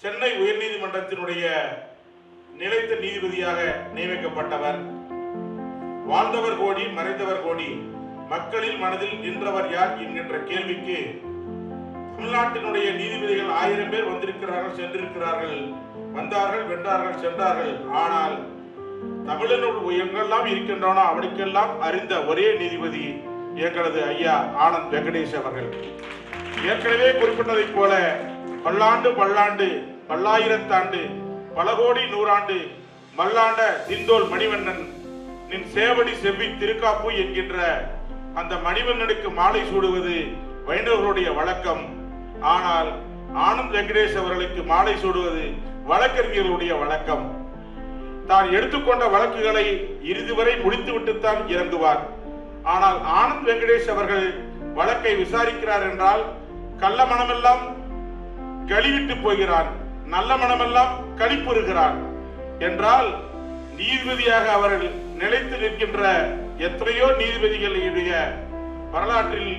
சென்னை உயர்நீதிமன்றத்தினுடைய நிலைத்த நீதிபதியாக நியமிக்கப்பட்டவர். வாழ்ந்தவர் கோடி, மறைந்தவர் கோடி, மக்களின் மனதில் நின்றவர் யார் என்கின்ற கேள்விக்கு தமிழ்நாட்டினுடைய நீதிபதிகள் 1000 பேர் வந்திருக்கிறார்கள், சென்றிருக்கிறார்கள், வந்தார்கள், வென்றார்கள், சென்றார்கள். ஆனால் தமிழனுள் எங்கெல்லாம் இருக்கின்றனோ அவனுக்கெல்லாம் அறிந்த ஒரே நீதிபதி எங்களது ஐயா ஆனந்த் வெங்கடேஷ் அவர்கள். ஏற்கனவே குறிப்பிட்டதைப் போல பல்லாண்டு பல்லாண்டு, பல்லாயிரத்தாண்டு, பல கோடி நூறாண்டு மல்லாண்ட திந்தோல் மணிவண்ணன் நின் சேவடி செவ்வி திருக்காப்பு என்கின்ற அந்த மணிவண்ணனுக்கு மாலை சூடுவது வைணவர்களுடைய வழக்கம். ஆனால் ஆனந்த் வெங்கடேஷ் அவர்களுக்கு மாலை சூடுவது வழக்கறிஞர்களுடைய வழக்கம். தான் எடுத்துக்கொண்ட வழக்குகளை இறுதி வரை முடித்துவிட்டுத்தான் இறங்குவார். ஆனால் ஆனந்த் வெங்கடேஷ் அவர்கள் வழக்கை விசாரிக்கிறார் என்றால் கள்ள மனமெல்லாம் கழிவிட்டு போகிறான், நல்ல மனமெல்லாம் களிப்புறுகிறான் என்றால் நீதிபதியாக அவர்கள் நிலைத்து நிற்கின்ற எத்தனையோ நீதிபதிகளுடைய வரலாற்றில்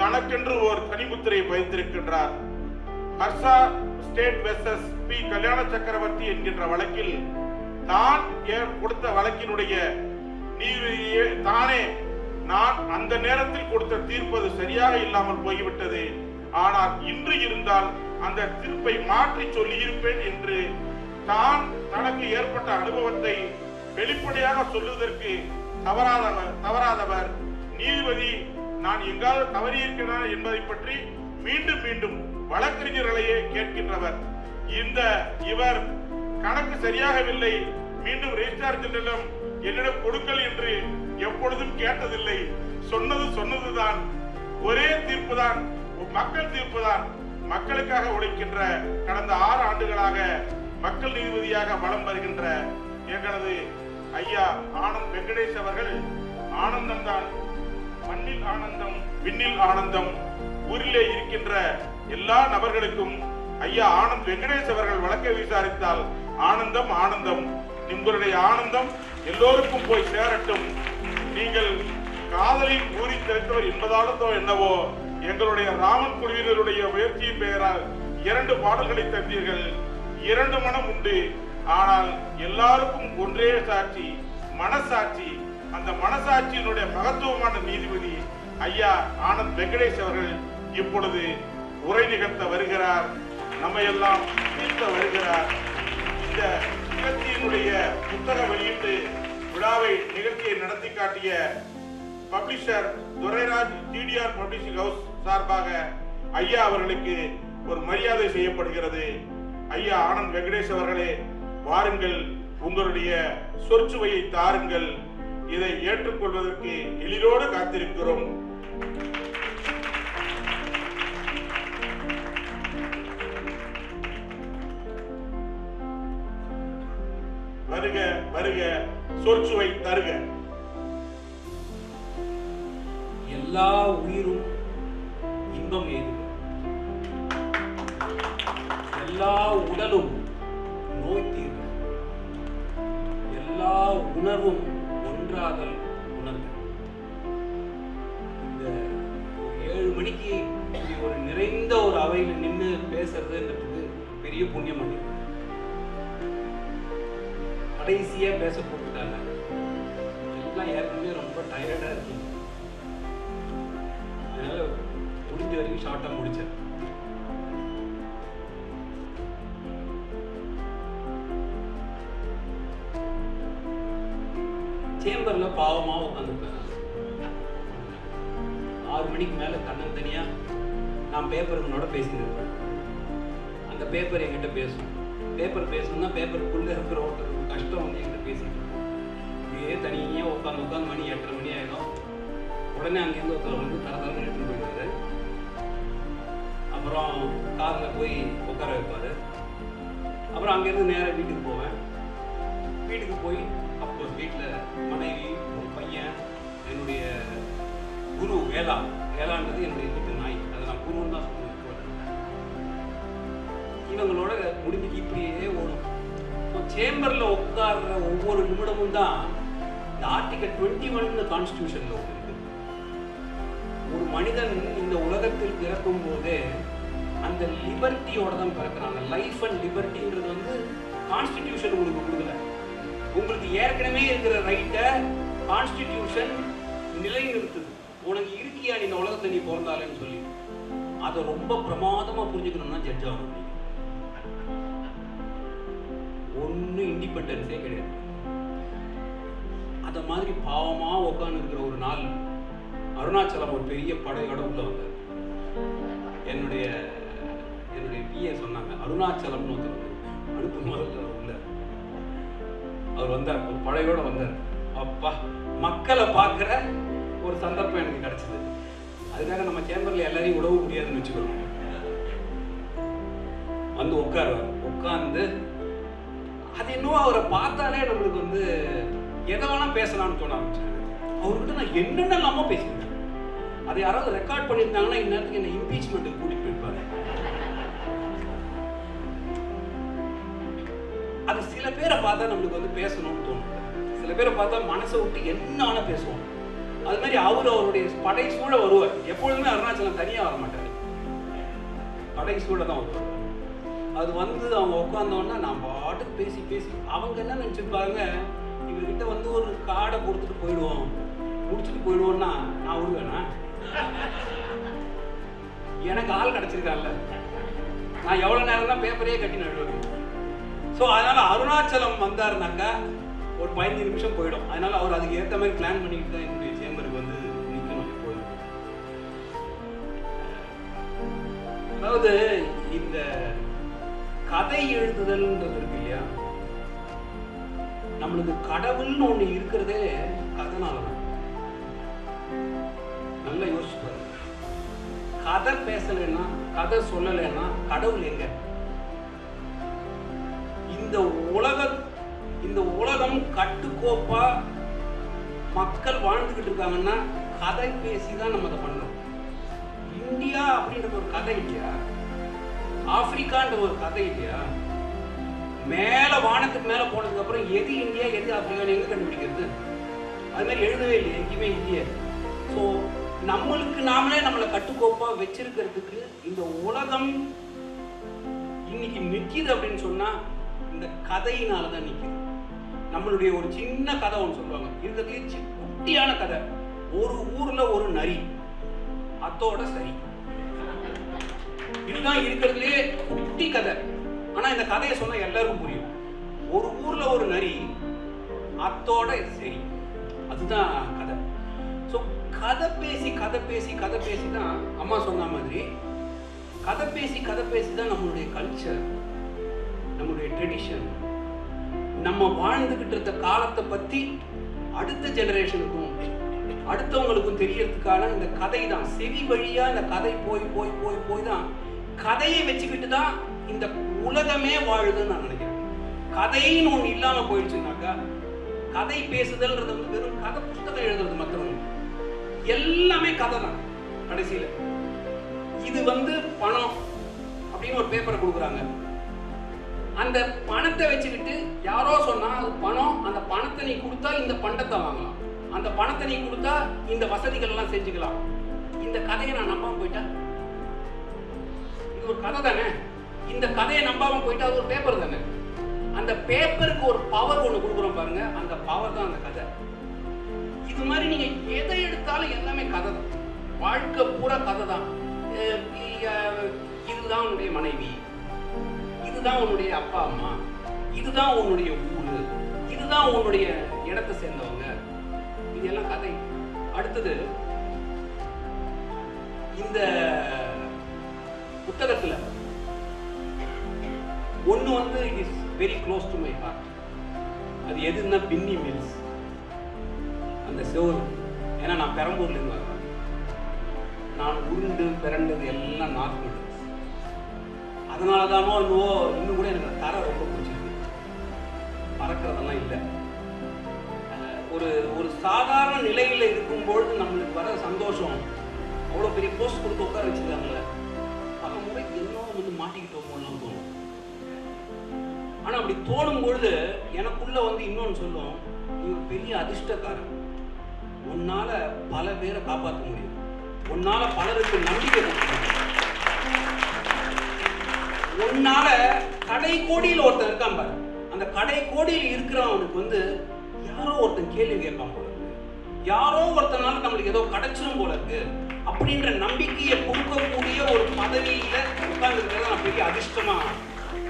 தனக்கென்று ஒரு தனிமுத்திரையை பதித்திருக்கின்றார். ஹர்ஷா ஸ்டேட் வெர்சஸ் பி கல்யாண சக்கரவர்த்தி என்கின்ற வழக்கில் தான் கொடுத்த வழக்கினுடைய நீதிபதியே தானே நான் அந்த நேரத்தில் கொடுத்த தீர்ப்பது சரியாக இல்லாமல் போய்விட்டது, ஆனால் இன்று இருந்தால் அந்த தீர்ப்பை மாற்றி சொல்லியிருப்பேன் என்று தான் தனக்கு ஏற்பட்ட அனுபவத்தை வெளிப்படையாக சொல்லுவதற்கு தவறாதவர் நீதிபதி நான் எங்காவது தவறியிருக்கிறேன் என்பதை பற்றி மீண்டும் மீண்டும் வழக்கறிஞர்களையே கேட்கின்றவர். இவர் கணக்கு சரியாகவில்லை, மீண்டும் ரெஜிஸ்ட்ரார் ஜெனரலிடம் என்னிடம் கொடுங்கள் என்று எப்பொழுதும் கேட்டதில்லை. சொன்னதுதான், ஒரே தீர்ப்பு தான், மக்கள் தீர்ப்பு தான். மக்களுக்காக உழைக்கின்ற கடந்த 6 ஆண்டுகளாக மக்கள் நீதிபதியாக வலம் வருகின்ற எங்களது ஐயா ஆனந்த் வெங்கடேஷ் அவர்கள் ஆனந்தம் தான், மண்ணில் ஆனந்தம், விண்ணில் ஆனந்தம். ஊரிலே இருக்கின்ற எல்லா நபர்களுக்கும் ஐயா ஆனந்த் வெங்கடேஷ் அவர்கள் வழக்கை விசாரித்தால் ஆனந்தம் ஆனந்தம். உங்களுடைய ஆனந்தம் எல்லோருக்கும் போய் சேரட்டும். நீங்கள் காதலில் ஊறி திரைத்தவர் என்பதாலோ என்னவோ எங்களுடைய ராமன் குழுவினருடைய முயற்சியின் பெயரால் 2 பாடல்களை தந்தீர்கள். 2 மனம் உண்டு, ஆனால் எல்லாருக்கும் ஒன்றே சாட்சி, மனசாட்சி. அந்த மனசாட்சியினுடைய மகத்துவமான நீதிபதி ஐயா ஆனந்த் வெங்கடேஷ் அவர்கள் இப்பொழுது உரை நிகழ்த்த வருகிறார், நம்மை எல்லாம் தீர்த்த வருகிறார். இந்த நிகழ்ச்சியினுடைய புத்தக வெளியீட்டு விழாவை நிகழ்ச்சியை நடத்தி காட்டிய பப்ளிஷர் துரைராஜ் டிடிஆர் பப்ளிஷிங் ஹவுஸ் சார்பாக ஐயா அவர்களுக்கு ஒரு மரியாதை செய்யப்படுகிறது. ஐயா ஆனந்த் வெங்கடேஷ் அவர்களே, வாருங்கள், உங்களுடைய சொற்சுவையை தாருங்கள். இதை ஏற்றுக்கொள்வதற்கு எளிதோடு காத்திருக்கிறோம். வருக வருக, சொற்சுவை தருக. எல்லா உயிரும் இன்பம் எய்துக, எல்லா உடலும் நோய் தீர்க, எல்லா உணர்வும் ஒன்றாதல் உணர்க. இந்த 7 மணிக்கு ஒரு நிறைந்த ஒரு அவையில் நின்று பேசுறதுன்றதுக்கு பெரிய புண்ணியம் பண்ணிருக்கு. கடைசியா பேச போட்டுட்டாங்க, எல்லாம் ஏற்கனவே ரொம்ப டயர்டா இருக்கு. அதனால முடிஞ்ச வரைக்கும் ஷார்ட்டா முடிச்சேன். சேம்பர்ல பாவமா உட்காந்துருப்பேன். 6 மணிக்கு மேல கண்ணன் தனியா நான் பேப்பருங்களோட பேசிட்டு இருப்பேன். அந்த பேப்பர் என்கிட்ட பேசும். பேப்பர் பேசணும்னா பேப்பருக்குள்ள இருக்கிற ஒருத்தர் கஷ்டம் வந்து என்கிட்ட பேசிட்டு இருக்கோம். இதே தனியாக உட்காந்து மணி 8:30 மணி ஆகிடும். உடனே அங்கேருந்து ஒருத்தர் வந்து தரதரன்னு எடுத்துட்டு போயிடுவாரு. அப்புறம் காரில் போய் உட்கார வைப்பார். அப்புறம் அங்கேருந்து நேராக வீட்டுக்கு போவேன். வீட்டுக்கு போய் அப்கோர்ஸ் வீட்டில் மனைவி, ஒரு பையன், என்னுடைய குரு வேளான்றது என்னுடைய வீட்டு நாய், அதை நான் குருன்னு தான் சொல்லுவேன். இவங்களோட முடிஞ்சு இப்படியே ஓடும். சேம்பர்ல உட்கார்ற ஒவ்வொரு நிமிடமும் தான் இந்த ஆர்டிகல் 21 கான்ஸ்டிடியூஷன்ல இருக்கு. ஒரு மனிதன் இந்த உலகத்தில் பிறக்கும் போதே அந்த லிபர்ட்டியோட தான் பிறக்கிறாங்க. லைஃப் அண்ட் லிபர்ட்டின்றது வந்து கான்ஸ்டிடியூஷன் உங்களுக்கு கொடுக்கல. உங்களுக்கு ஏற்கனவே இருக்கிற ரைட்டை கான்ஸ்டிடியூஷன் நிலைநிறுத்துது. உனக்கு இருக்கியா நீ இந்த உலகத்தை நீ பிறந்தாலேன்னு சொல்லி. அதை ரொம்ப பிரமாதமா புரிஞ்சுக்கணும்னா ஜட்ஜ் ஆகணும். ஒன்றும் இண்டிபெண்டன்ஸே கிடையாது. அதை மாதிரி பாவமா உட்கார்ந்து இருக்கிற ஒரு நாள் அருணாச்சலம் ஒரு பெரிய படையோட உள்ள வந்தார். என்னுடைய பிஏ சொன்னாங்க, அருணாச்சலம்னு ஒருத்தர் அனுப்பும் முதல்ல உள்ள அவர் வந்தார், ஒரு படையோட வந்தார். அப்பா, மக்களை பார்க்குற ஒரு சந்தர்ப்பம் எனக்கு கிடைச்சது. அதுக்காக நம்ம சேம்பர்ல எல்லாரையும் உடவு முடியாதுன்னு வச்சுக்கணும். வந்து உட்காருவார். உட்கார்ந்து அது இன்னும் அவரை பார்த்தாலே நம்மளுக்கு வந்து எதை வேணா பேசலாம்னு தோண ஆரம்பிச்சாங்க. அவர்கிட்ட நான் என்னென்னலாமோ பேசியிருக்கேன். அதை யாராவது ரெக்கார்ட் பண்ணியிருந்தாங்கன்னா இந்நேரத்துக்கு என்ன இம்பீச்மெண்ட்டுக்கு கூட்டிட்டு போயிருப்பாரு. அது சில பேரை பார்த்தா நம்மளுக்கு வந்து பேசணும்னு தோணும். சில பேரை பார்த்தா மனசை விட்டு என்ன வேணா பேசுவோம். அது மாதிரி அவருடைய படை சூழ வருவார். எப்பொழுதுமே அருணாச்சலம் தனியாக வர மாட்டார், படை சூழ தான் வருவார். அது வந்து அவங்க உட்காந்தோன்னா நான் பாட்டுக்கு பேசி பேசி அவங்க என்ன நினச்சிருப்பாங்க, இவர்கிட்ட வந்து ஒரு கார்டை கொடுத்துட்டு போயிடுவோம், முடிச்சுட்டு போயிடுவோம்னா நான் விடுவேனா? எனக்கு ஆள் கிடைச்சிருக்கான்ல, நான் எவ்வளோ நேரம் தான் பேப்பரே கட்டி நடுவேன். ஸோ அதனால் அருணாச்சலம் வந்தாருனாக்கா ஒரு 15 நிமிஷம் போயிடும். அதனால் அவர் அதுக்கு ஏற்ற மாதிரி பிளான் பண்ணிட்டு தான் என்னுடைய சேம்பருக்கு வந்து நிற்கணும் எப்போதும். அதாவது இந்த கதை எழுதுதல்ன்றது இருக்கு இல்லையா, நம்மளுக்கு கடவுள்னு ஒண்ணு இருக்கிறதே கதைனாலதான். நல்லா யோசிச்சு பாருங்க. கதை பேசலைன்னா, கதை சொல்லலைன்னா கடவுள் எங்க? இந்த உலகம் கட்டுக்கோப்பா மக்கள் வாழ்ந்துகிட்டு இருக்காங்கன்னா கதை பேசிதான் நம்ம அதை பண்றோம். இந்தியா அப்படின்ற ஒரு கதை இல்லையா, ஆப்பிரிக்கான்ற ஒரு கதை இல்லையா, மேல வானத்துக்கு மேல போனதுக்கு அப்புறம் எது இந்தியா எது ஆப்பிரிக்கான்னு எங்க கண்டுபிடிக்கிறது? அது மாதிரி எழுதவே இல்லை எங்கேயுமே இந்தியா. ஸோ நம்மளுக்கு நாமளே நம்மளை கட்டுக்கோப்பா வச்சிருக்கிறதுக்கு இந்த உலகம் இன்னைக்கு நிற்கிது அப்படின்னு சொன்னா இந்த கதையினாலதான் நிற்கிது. நம்மளுடைய ஒரு சின்ன கதை ஒன்று சொல்லுவாங்க, இருக்கிறதுலே குட்டியான கதை. ஒரு ஊர்ல ஒரு நரி, அத்தோட சரி. இதுதான் இருக்கிறதுலே குட்டி கதை. ஆனா இந்த கதையை சொன்னா எல்லாருக்கும் புரியும். ஒரு ஊர்ல ஒரு நரி, அத்தோட சரி, அதுதான் கதை. ஸோ கதை பேசி தான் அம்மா சொன்ன மாதிரி கதை பேசி தான் நம்மளுடைய கல்ச்சர், நம்மளுடைய ட்ரெடிஷன், நம்ம வாழ்ந்துகிட்டு இருந்த காலத்தை பத்தி அடுத்த ஜெனரேஷனுக்கும் அடுத்தவங்களுக்கும் தெரியறதுக்கான இந்த கதை தான். செவி வழியா இந்த கதை போய் தான் கதையை வச்சுக்கிட்டு தான் இந்த உலகமே வாழுதுன்னு நான் நினைக்கிறேன். கதைன்னு ஒண்ணு இல்லாம போயிடுச்சுனாக்கா, கதை பேசுதல்ன்றது வந்து வெறும் கதை புத்தகம் எழுதுறது மாத்திரம் எல்லாமே கதை தான் கடைசியில. இது வந்து பணம் அப்படின்னு ஒரு பேப்பரை கொடுக்குறாங்க. அந்த பணத்தை வச்சுக்கிட்டு யாரோ சொன்னா அது பணம், அந்த பணத்தை நீ கொடுத்தா இந்த பண்டத்தை வாங்கலாம், அந்த பணத்தை நீ கொடுத்தா இந்த வசதிகள் எல்லாம் செஞ்சுக்கலாம். இந்த கதையை நான் நம்பாம போயிட்டா இது ஒரு கதை தானே. இந்த கதையை நம்பாம போயிட்டா அது ஒரு பேப்பர் தானே. அந்த பேப்பருக்கு ஒரு பவர் ஒன்று கொடுக்குறோம் பாருங்க, அந்த பவர் தான் அந்த கதை. இது மாதிரி நீங்க எதை எடுத்தாலும் எல்லாமே கதை தான். வாழ்க்கை பூரா கதை தான். இதுதான் உன்னுடைய மனைவி, இதுதான் உன்னுடைய அப்பா அம்மா, இதுதான் உன்னுடைய ஊரு, இதுதான் உன்னுடைய இடத்தை சேர்ந்தவங்க, இதெல்லாம் கதை. அடுத்தது இந்த புத்தகத்துல ஒண்ணு வந்து it is very close to my heart. அது எதுன்னா பின்னி மில்ஸ், அந்த செவரு. ஏன்னா நான் பெரம்பூர்ல இருந்து வரேன். நான் உருண்டு பிறண்டது எல்லாம் நார்த் மிட்லண்ட்ஸ். அதனாலதானோ இன்னும் கூட எனக்கு தர ரொம்ப பிடிச்சிருக்கு. பறக்கிறதெல்லாம் இல்லை. ஒரு சாதாரண நிலையில இருக்கும்பொழுது நம்மளுக்கு வர சந்தோஷம், அவ்வளோ பெரிய போஸ்ட் கொடுத்து உட்கார வச்சிருக்காங்கல்ல, பல முறை என்னோ வந்து மாட்டிக்கிட்டோமோலாம் தோணும். ஆனா அப்படி தோணும் பொழுது எனக்குள்ள வந்து இன்னொன்னு சொல்லும், நீ ஒரு பெரிய அதிர்ஷ்டக்காரன், உன்னால பல பேரை காப்பாற்ற முடியும், உன்னால பலருக்கு நம்பிக்கை கொடுக்க முடியும். உன்னால கடை கோடியில் ஒருத்தன் இருக்கான் பாரு, அந்த கடை கோடியில் இருக்கிறவனுக்கு வந்து யாரோ ஒருத்தன் கேள்வி கேட்பான் போல இருக்கு, யாரோ ஒருத்தனால நம்மளுக்கு ஏதோ கிடைச்சிடும் போல இருக்கு அப்படின்ற நம்பிக்கையை கொடுக்கக்கூடிய ஒரு பதவியில உட்கார்ந்துருக்கிறது நான் பெரிய அதிர்ஷ்டமா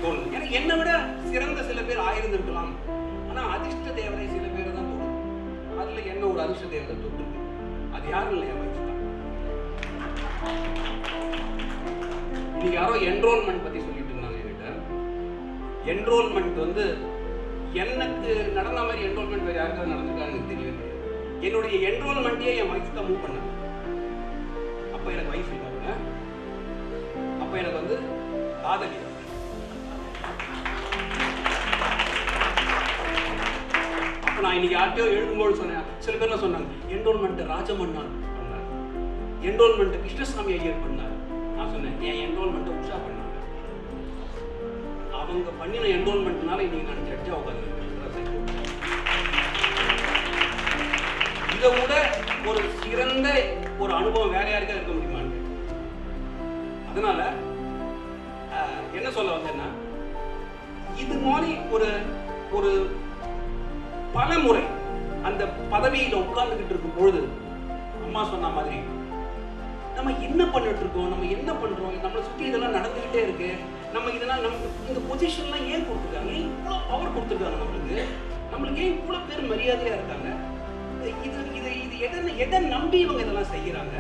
தோணுது. எனக்கு என்னை விட சிறந்த சில பேர் ஆயிருந்திருக்கலாம், ஆனா அதிர்ஷ்ட தேவதை சில பேர் தான் தோணுது. அதுல என்ன ஒரு அதிர்ஷ்ட தேவதை தொட்டு, அது யாரும் இல்லையா வயசு தான். இன்னைக்கு யாரோ என்ரோல்மெண்ட் பத்தி சொல்லிட்டு இருந்தாங்க என்கிட்ட. என்ரோல்மெண்ட் வந்து எனக்கு நடந்த மாதிரி என்ரோல்மெண்ட் வேற யாருக்காவது நடந்திருக்கான்னு எனக்கு தெரியவே தெரியாது. என்னுடைய என்ரோல்மெண்ட்டையே என் வைஃப் தான் மூவ் பண்ணாங்க. அப்ப எனக்கு வைஃப் இல்ல, அப்ப எனக்கு வந்து காதலி. அப்ப நான் இன்னைக்கு யார்கிட்டயோ எழுதும்போது சொன்னேன், சில பேர்லாம் சொன்னாங்க என்ரோல்மெண்ட் ராஜமன்னார் பண்ணார், என்ரோல்மெண்ட் கிருஷ்ணசாமி ஐயர் பண்ணார். நான் சொன்னேன் என் என்ரோல்மெண்ட் உஷா பண்ணாங்க. அவங்க பண்ணின என்ரோல்மெண்ட்னால இன்னைக்கு நான் ஜட்ஜா உட்காந்து இதை விட ஒரு சிறந்த ஒரு அனுபவம் வேற யாருக்கா இருக்க முடியுமான்னு. அதனால என்ன சொல்ல வந்தேன்னா, இது மாதிரி ஒரு ஒரு பல முறை அந்த பதவியில உட்கார்ந்துகிட்டு இருக்கும் பொழுது அம்மா சொன்ன மாதிரி நம்ம என்ன பண்ணிட்டு இருக்கோம், நம்ம என்ன பண்றோம், நம்மளை சுற்றி இதெல்லாம் நடந்துகிட்டே இருக்கு, நம்ம இதெல்லாம் நம்ம இந்த பொசிஷன்லாம் ஏன் கொடுத்துருக்காங்க, ஏன் இவ்வளோ பவர் கொடுத்துருக்காங்க நம்மளுக்கு ஏன் இவ்வளோ பேர் மரியாதையா இருக்காங்க, இது இது இது எதை நம்பி இவங்க இதெல்லாம் செய்யறாங்க.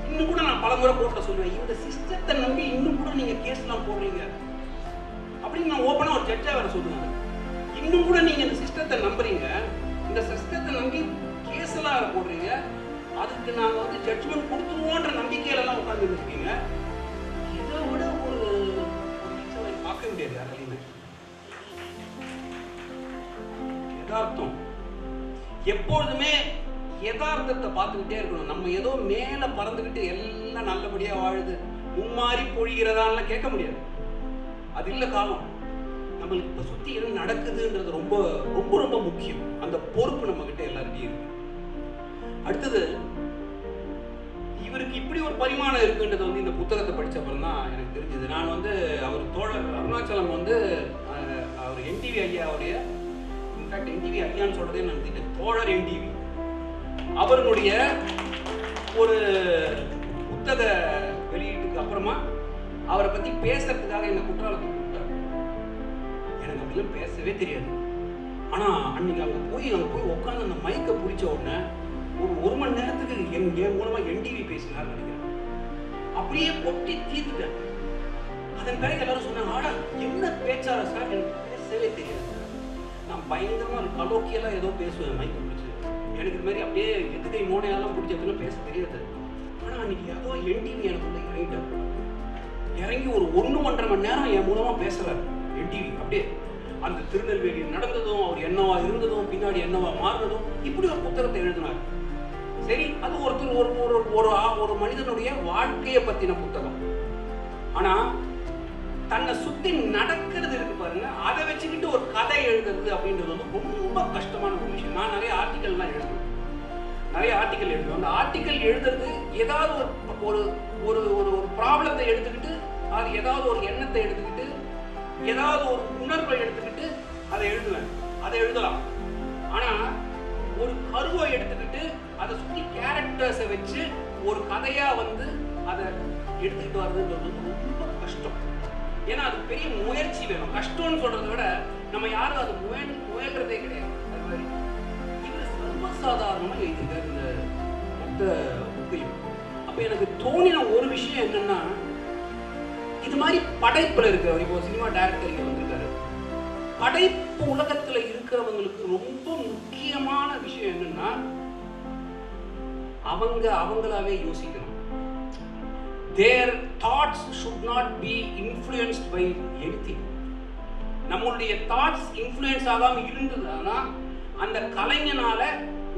இன்னும் கூட நான் பல முறை கோர்ட்ல சொல்லுவேன், இந்த சிஸ்டத்தை நம்பி இன்னும் கூட நீங்க கேஸ்லாம் போடுறீங்க அப்படின்னு நான் ஓப்பனா ஒரு ஜட்ஜா வேற சொல்லுவேன். இன்னும் கூட நீங்க இந்த சிஸ்டத்தை நம்புறீங்க, இந்த சிஸ்டத்தை நம்பி கேஸ் எல்லாம் வேற போடுறீங்க, அதுக்கு நாங்க வந்து ஜட்ஜ்மெண்ட் கொடுத்துருவோன்ற நம்பிக்கையில எல்லாம் உட்கார்ந்து இருக்கீங்க. இதை விட ஒரு பார்க்க முடியாது யாராலையுமே. யதார்த்தம் எப்பொழுதுமே யதார்த்தத்தை பார்த்துக்கிட்டே இருக்கணும். நம்ம ஏதோ மேல பறந்துகிட்டு எல்லாம் நல்லபடியா வாழுது மும்மாறி பொழிகிறதான்லாம் கேட்க முடியாது. அது இல்ல காலம். நம்மளுக்கு இப்ப சுத்தி என்ன நடக்குதுன்றது ரொம்ப ரொம்ப ரொம்ப முக்கியம். அந்த பொறுப்பு நம்ம கிட்ட எல்லாருக்கும் இருக்கு. அடுத்தது, இவருக்கு இப்படி ஒரு பரிமாணம் இருக்குன்றது வந்து இந்த புத்தகத்தை படிச்ச அப்புறம் தான் எனக்கு தெரிஞ்சது. நான் வந்து அவர் தோழர் அருணாச்சலம் வந்து அவர் என்டிவி ஐயாவுடைய, இன்ஃபேக்ட் என்டிவி ஐயான்னு சொல்றதே நான் நினைச்சிட்டேன், தோழர் என்டிவி அவருடைய ஒரு புத்தக வெளியீட்டுக்கு அப்புறமா அவரை பத்தி பேசுறதுக்காக என்ன குற்றாலத்துக்கு கூப்பிட்டார். எனக்கு அப்படிலாம் பேசவே தெரியாது. ஆனா அன்னைக்கு அங்க போய் உட்காந்து அந்த மைக்கை பிடிச்ச உடனே ஒரு மணி நேரத்துக்கு என் மூலமா என்டிவி பேசினார் நினைக்கிறேன். அப்படியே பொட்டி தீர்த்துட்டேன். அதன் பிறகு எல்லாரும் சொன்னாங்க, ஆடா என்ன பேச்சாரா சார், எனக்கு பேசவே தெரியாது. நான் பயங்கரமா கலோக்கியெல்லாம் ஏதோ பேசுவேன் மைக்கை பிடிச்சி. எனக்கு இது மாதிரி அப்படியே எதுக்கை மோனையெல்லாம் பிடிச்சதுன்னு பேச தெரியாது. ஆனா அன்னைக்கு ஏதோ என்டிவி எனக்குள்ள இறங்கிட்டார். இறங்கி ஒரு 1.5 மணி நேரம் என் மூலமா பேசுறாரு என்டிவி. அப்படியே அந்த திருநெல்வேலி நடந்ததும், அவர் என்னவா இருந்ததும், பின்னாடி என்னவா மாறினதும், இப்படி ஒரு புத்தகத்தை எழுதினார். சரி, அது ஒரு மனிதனுடைய வாழ்க்கையை பத்தின புத்தகம். ஆனா தன்னை சுத்தி நடக்கிறது இருக்கு பாருங்க, அதை வச்சுக்கிட்டு ஒரு கதை எழுதுறது அப்படின்றது வந்து ரொம்ப கஷ்டமான ஒரு விஷயம். நான் நிறைய ஆர்டிக்கல் எழுதுவேன். அந்த ஆர்டிக்கல் எழுதுறது ஏதாவது ஒரு ஒரு ஒரு ப்ராப்ளத்தை எடுத்துக்கிட்டு, அது ஏதாவது ஒரு எண்ணத்தை எடுத்துக்கிட்டு, ஏதாவது ஒரு உணர்வை எடுத்துக்கிட்டு அதை எழுதலாம். ஆனா ஒரு கருவை எடுத்துக்கிட்டு அதை சுற்றி கேரக்டர்ஸை வச்சு ஒரு கதையா வந்து அதை எடுத்துக்கிட்டு வர்றதுன்றது ரொம்ப கஷ்டம். ஏன்னா அது பெரிய முயற்சி வேணும். கஷ்டம்னு சொல்றதை விட நம்ம யாரும் அது முயல்றதே கிடையாது. அது மாதிரி இவர் சர்வசாதாரணமா எழுதியிருக்காரு இந்த மொத்த புக்கையும். அப்ப எனக்கு தோணின ஒரு விஷயம் என்னன்னா, இது மாதிரி படைப்புல இருக்கிறவர், இப்போ சினிமா டைரக்டர் இங்க வந்திருக்காரு, படைப்பு உலகத்துல இருக்கிறவங்களுக்கு ரொம்ப முக்கியமான விஷயம் என்னன்னா, அவங்களாவே யோசிக்கணும். Their thoughts should not be influenced by anything. நம்மளுடைய தாட்ஸ் இன்ஃப்ளூயன்ஸ் ஆகாம இருந்ததுன்னா அந்த கலைஞனால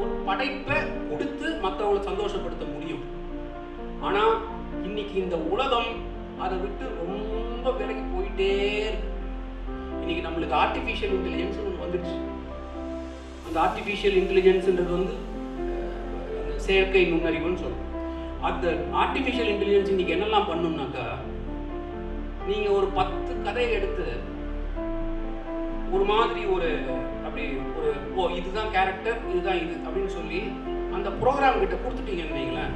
ஒரு படைப்பை கொடுத்து மற்றவங்களை சந்தோஷப்படுத்த முடியும். ஆனா இன்னைக்கு இந்த உலகம் அதை விட்டு ரொம்ப விலகி போயிட்டே இருக்கு. இன்னைக்கு நம்மளுக்கு ஆர்டிஃபிஷியல் இன்டெலிஜென்ஸ் ஒன்று வந்துடுச்சு. அந்த ஆர்டிஃபிஷியல் இன்டெலிஜென்ஸ்ன்றது வந்து செயற்கை நுண்ணறிவுன்னு சொல்றோம். அந்த ஆர்டிஃபிஷியல் இன்டெலிஜென்ஸ் இன்னைக்கு என்னெல்லாம் பண்ணும்னாக்கா, நீங்க ஒரு 10 கதையை எடுத்து ஒரு மாதிரி ஒரு அப்படி ஒரு இதுதான் கேரக்டர், இதுதான் இது அப்படின்னு சொல்லி அந்த ப்ரோக்ராம் கிட்ட கொடுத்துட்டீங்கன்னு வைங்களேன்,